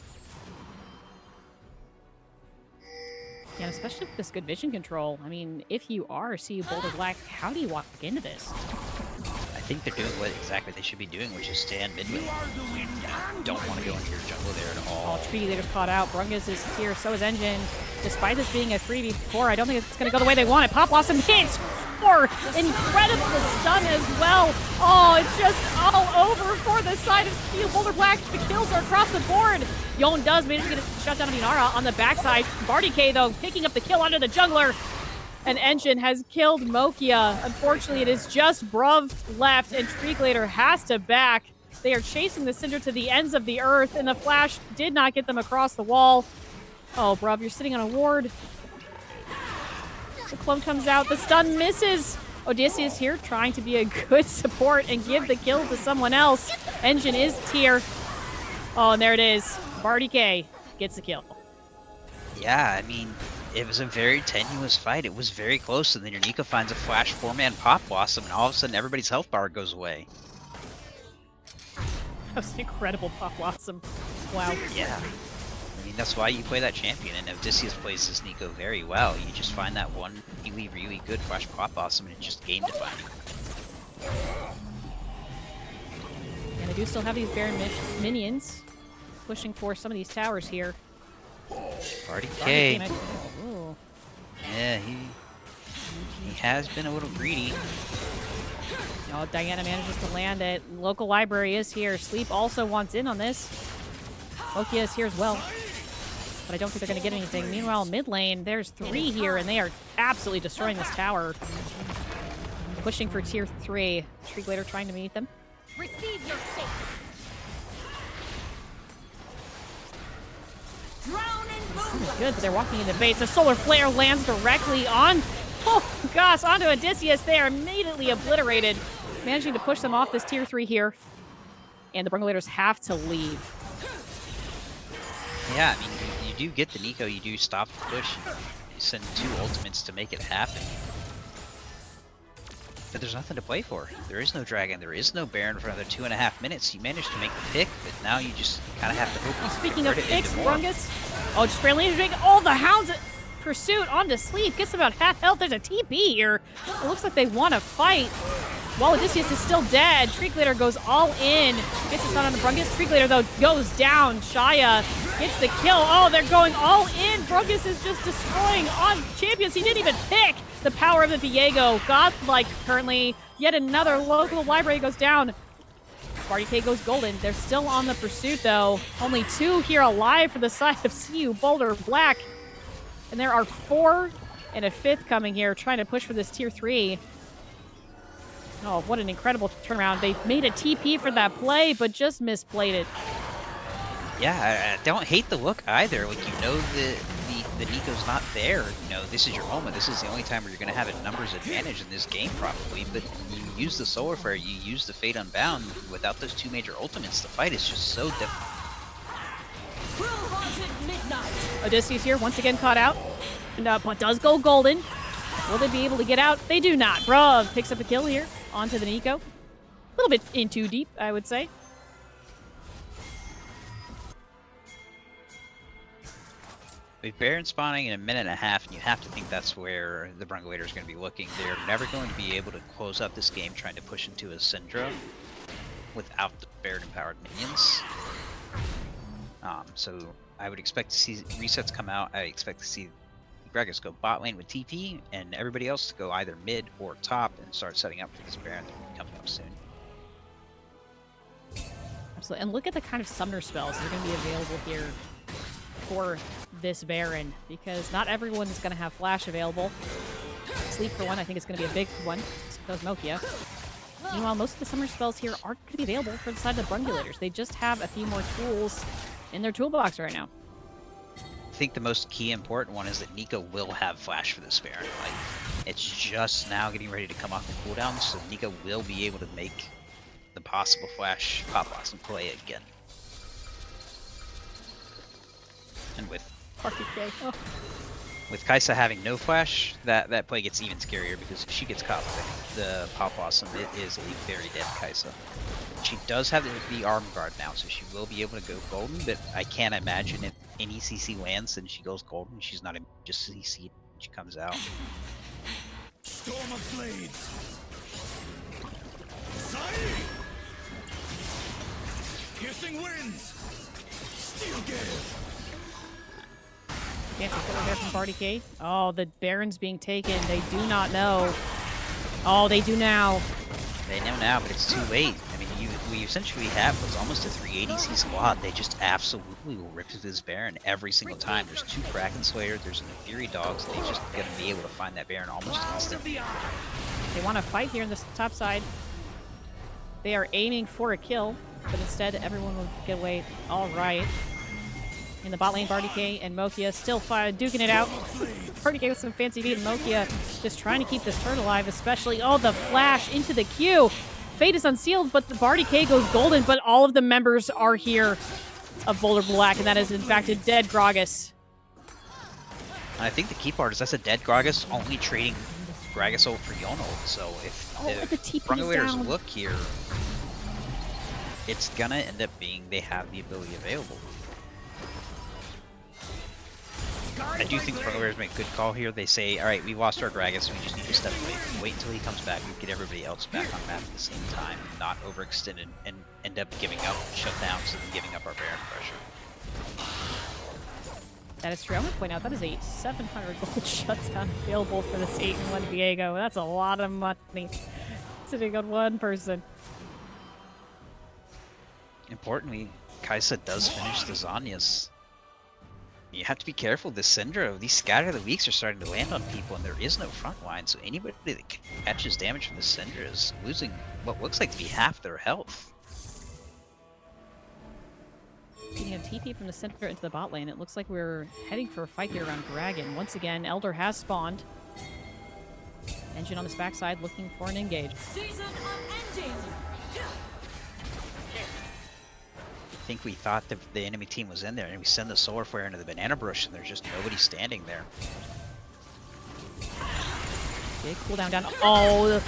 Yeah, especially with this good vision control. I mean, if you are CU Boulder Black, how do you walk into this? I think they're doing what exactly they should be doing, which is stand mid lane. Don't want to go into your jungle there at all. Oh, Treaty Leader's caught out. Brungus is here, so is Engine. Despite this being a 3v4, I don't think it's going to go the way they want it. Pop Blossom hits 4! Incredible stun as well. Oh, it's just all over for the side of CU Boulder Black. The kills are across the board. Yon does manage to get a shut down of Yunara on the backside. Barty K, though, picking up the kill under the jungler. And Engine has killed Mokia. Unfortunately, it is just Bruv left, and Treeglader has to back. They are chasing the Syndra to the ends of the earth, and the flash did not get them across the wall. Oh, Bruv, you're sitting on a ward. The clone comes out. The stun misses. Odysseus here trying to be a good support and give the kill to someone else. Engine is tier. Oh, and there it is. Barty K gets the kill. Yeah, I mean, It was a very tenuous fight. It was very close, and then your Nico finds a flash 4-man Pop Blossom, and all of a sudden everybody's health bar goes away. That was an incredible Pop Blossom. Wow. Yeah. I mean, that's why you play that champion, and Odysseus plays this Nico very well. You just find that one really, really good flash Pop Blossom, and it's just game defining. And they do still have these Baron minions pushing for some of these towers here. Party K. Ooh. Yeah, he has been a little greedy. Oh, Diana manages to land it. Local library is here. Sleep also wants in on this. Lokia is here as well. But I don't think they're going to get anything. Meanwhile, mid lane, there's 3 here, and they are absolutely destroying this tower. Pushing for tier 3. Shriek trying to meet them. Receive your fate. This is good, but they're walking into base. The solar flare lands directly on, oh gosh, onto Odysseus. They are immediately obliterated, managing to push them off this tier 3 here. And the Brungulators have to leave. Yeah, I mean, you do get the Nico, you do stop the push, you send 2 ultimates to make it happen. But there's nothing to play for. There is no dragon, there is no Baron for another 2.5 minutes. You managed to make the pick, but now you just kind of have to hope. Speaking of picks, Brungus. Oh, just barely making all the hounds pursuit onto Sleep. Gets about half health. There's a TP here. It looks like they want to fight. While Odysseus is still dead, Shriek goes all in. Gets a stun on the Brungus. Shriek though, goes down. Shaya gets the kill. Oh, they're going all in. Brungus is just destroying on champions. He didn't even pick the power of the Viego. Godlike currently. Yet another local library goes down. Party K goes golden. They're still on the pursuit, though. Only 2 here alive for the side of CU, Boulder, Black. And there are 4 and a 5th coming here, trying to push for this tier 3. Oh, what an incredible turnaround. They made a TP for that play, but just misplayed it. Yeah, I don't hate the look either. Like, you know the Nico's not there. You know, this is your moment. This is the only time where you're going to have a numbers advantage in this game, probably. But you use the Solar Flare, you use the Fate Unbound. Without those 2 major ultimates, the fight is just so difficult. Odysseus here, once again caught out. And, but does go golden. Will they be able to get out? They do not. Bruv picks up a kill here onto the Nico. A little bit in too deep, I would say. With Baron spawning in a minute and a half, and you have to think that's where the Brungulators are going to be looking. They're never going to be able to close up this game trying to push into a Syndra without the Baron-empowered minions. So I would expect to see resets come out. I expect to see Gragas go bot lane with TP, and everybody else to go either mid or top and start setting up for this Baron that will be coming up soon. Absolutely. And look at the kind of summoner spells that are going to be available here for this Baron, because not everyone's going to have Flash available. Sleep, for one, I think is going to be a big one. So goes Mokia. Meanwhile, most of the summoner spells here aren't going to be available for the side of the Brungulators. They just have a few more tools in their toolbox right now. I think the most key important one is that Nico will have Flash for this Baron. Like, it's just now getting ready to come off the cooldown, so Nico will be able to make the possible Flash Pop Blossom play again. And with Kai'Sa having no Flash, that play gets even scarier, because if she gets caught with the Pop Blossom, it is a very dead Kai'Sa. She does have the Arm Guard now, so she will be able to go golden, but I can't imagine if any CC lands and she goes golden, she's not just CC when she comes out. Storm of Blades. Piercing winds. Steel Gale. Fancy footwork there from Party K. Oh, the Baron's being taken. They do not know. Oh, they do now. They know now, but it's too late. I mean, we essentially have was almost a 380C squad. They just absolutely will rip through this Baron every single time. There's 2 Kraken Slayers, there's an Fury Dogs. They just gonna be able to find that Baron almost instantly. They want to fight here on this top side. They are aiming for a kill, but instead everyone will get away. All right. In the bot lane, Party K and Mokia still duking it out. Party K with some fancy beat, and Mokia just trying to keep this turret alive, especially. Oh, the flash into the Q. Fate is unsealed, but the Party K goes golden, but all of the members are here of Boulder Black, and that is in fact a dead Gragas. I think the key part is that's a dead Gragas only trading Gragas ult for Yon ult. So Oh, the if TP is Brungulators down. look here, it's gonna end up being they have the ability available. I do think the Brungulators make a good call here. They say, all right, we lost our Gragas, we just need to step away. Wait until he comes back and get everybody else back on map at the same time, and not overextend and end up giving up shutdowns and giving up our Baron pressure. That is true. I'm going to point out that is a 700 gold shutdown available for this 8-1 Viego. That's a lot of money sitting on one person. Importantly, Kaisa does finish the Zanyas. You have to be careful. This Syndra, these Scatter the Weeks are starting to land on people, and there is no front line, so anybody that catches damage from the Syndra is losing what looks like to be half their health. Getting a TP from the center into the bot lane, it looks like we're heading for a fight here around Dragon. Once again, Elder has spawned. Engine on his backside looking for an engage. Season unending. I think we thought the enemy team was in there, and we send the Solar Flare into the banana bush, and there's just nobody standing there. Big cooldown down. Oh,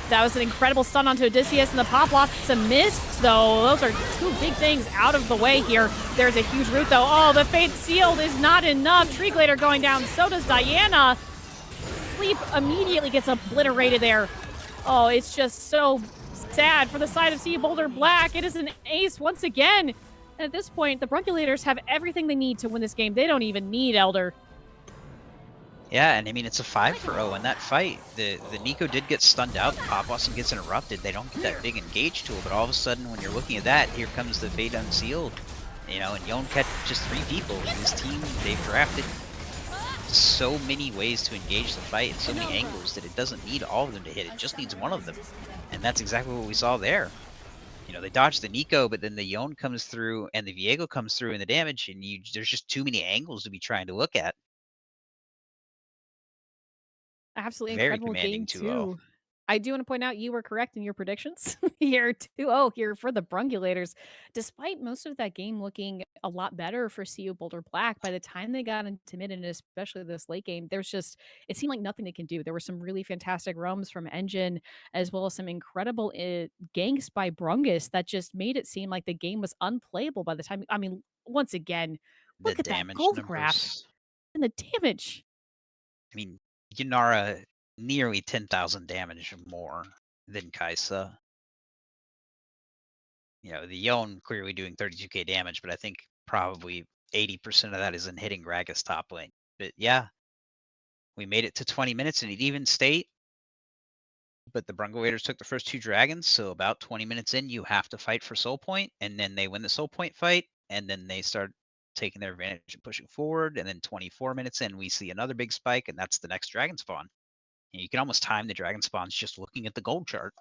that was an incredible stun onto Odysseus, and the pop lost some mist, though. Those are two big things out of the way here. There's a huge root, though. Oh, the Fate Sealed is not enough. Treeglader going down. So does Diana. Sleep immediately gets obliterated there. Oh, it's just so sad for the side of Sea Boulder Black. It is an ace once again. And at this point, the Brungulators have everything they need to win this game. They don't even need Elder. Yeah, and I mean, it's a 5-0 in that fight. The Nico did get stunned out. The Pop Blossom gets interrupted. They don't get that big engage tool, but all of a sudden, when you're looking at that, here comes the Fate Unsealed. You know, and Yon catches 3 people. His team, they've drafted so many ways to engage the fight and so many angles that it doesn't need all of them to hit. It just needs one of them. And that's exactly what we saw there. You know, they dodged the Nico, but then the Yon comes through and the Viego comes through in the damage, and there's just too many angles to be trying to look at. Absolutely Very incredible commanding game 2-0. too. I do want to point out you were correct in your predictions here 2-0 here for the Brungulators. Despite most of that game looking a lot better for CU Boulder Black, by the time they got into mid and especially this late game, there's just it seemed like nothing they can do. There were some really fantastic roams from Engine as well as some incredible ganks by Brungus that just made it seem like the game was unplayable by the time. I mean, once again, The look at that damage gold graph numbers. and the damage. I mean, Yunara nearly 10,000 damage more than Kaisa. You know, the Yon clearly doing 32k damage, but I think probably 80% of that is in hitting Gragas top lane. But yeah, we made it to 20 minutes in an even state. But the Brungulators took the first 2 dragons, so about 20 minutes in, you have to fight for soul point, and then they win the soul point fight, and then they start taking their advantage and pushing forward, and then 24 minutes in, we see another big spike, and that's the next dragon spawn. And you can almost time the dragon spawns just looking at the gold chart.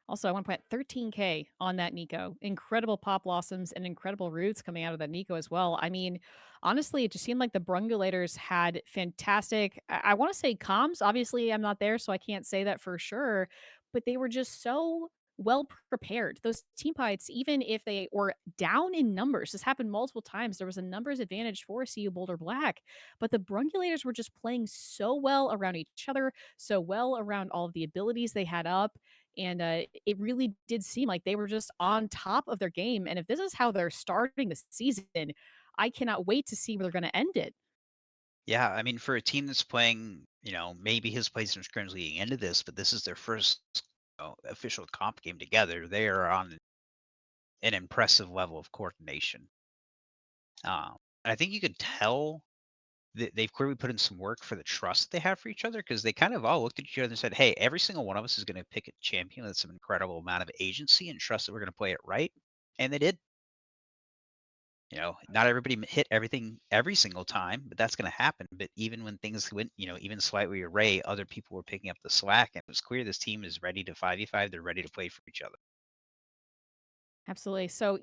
Also, I want to put 13K on that Nico. Incredible pop blossoms and incredible roots coming out of that Nico as well. I mean, honestly, it just seemed like the Brungulators had fantastic, I want to say comms. Obviously, I'm not there, so I can't say that for sure, but they were just so well prepared. Those team fights, even if they were down in numbers, this happened multiple times. There was a numbers advantage for CU Boulder Black, but the Brungulators were just playing so well around each other, so well around all of the abilities they had up, and it really did seem like they were just on top of their game. And if this is how they're starting the season, I cannot wait to see where they're going to end it. Yeah, I mean, for a team that's playing, you know, maybe his place in scrims leading into this, but this is their first official comp game together. They are on an impressive level of coordination. I think you could tell that they've clearly put in some work for the trust they have for each other, because they kind of all looked at each other and said, hey, every single one of us is going to pick a champion with some incredible amount of agency and trust that we're going to play it right. And they did. You know, not everybody hit everything every single time, but that's going to happen. But even when things went, you know, even slightly array, other people were picking up the slack, and it was clear this team is ready to 5v5. They're ready to play for each other. Absolutely. So,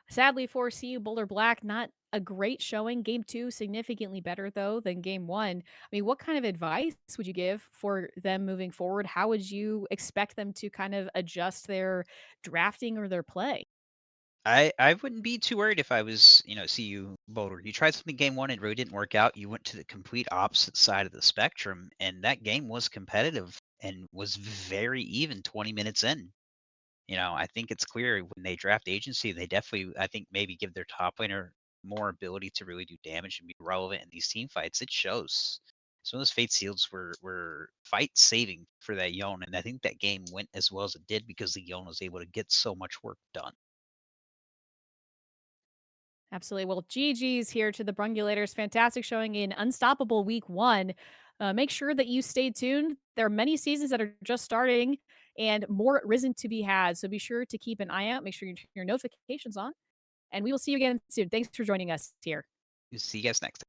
sadly for CU Boulder Black, not a great showing. Game two, significantly better though than game one. I mean, what kind of advice would you give for them moving forward? How would you expect them to kind of adjust their drafting or their play? I wouldn't be too worried if I was, CU Boulder. You tried something game one and really didn't work out. You went to the complete opposite side of the spectrum, and that game was competitive and was very even 20 minutes in. I think it's clear when they draft agency, they definitely, I think, maybe give their top laner more ability to really do damage and be relevant in these team fights. It shows. Some of those fate seals were fight saving for that Yone, and I think that game went as well as it did because the Yone was able to get so much work done. Absolutely. Well, GG's here to the Brungulators. Fantastic showing in Unstoppable Week 1. Make sure that you stay tuned. There are many seasons that are just starting and more risen to be had. So be sure to keep an eye out. Make sure you turn your notifications on. And we will see you again soon. Thanks for joining us here. See you guys next time.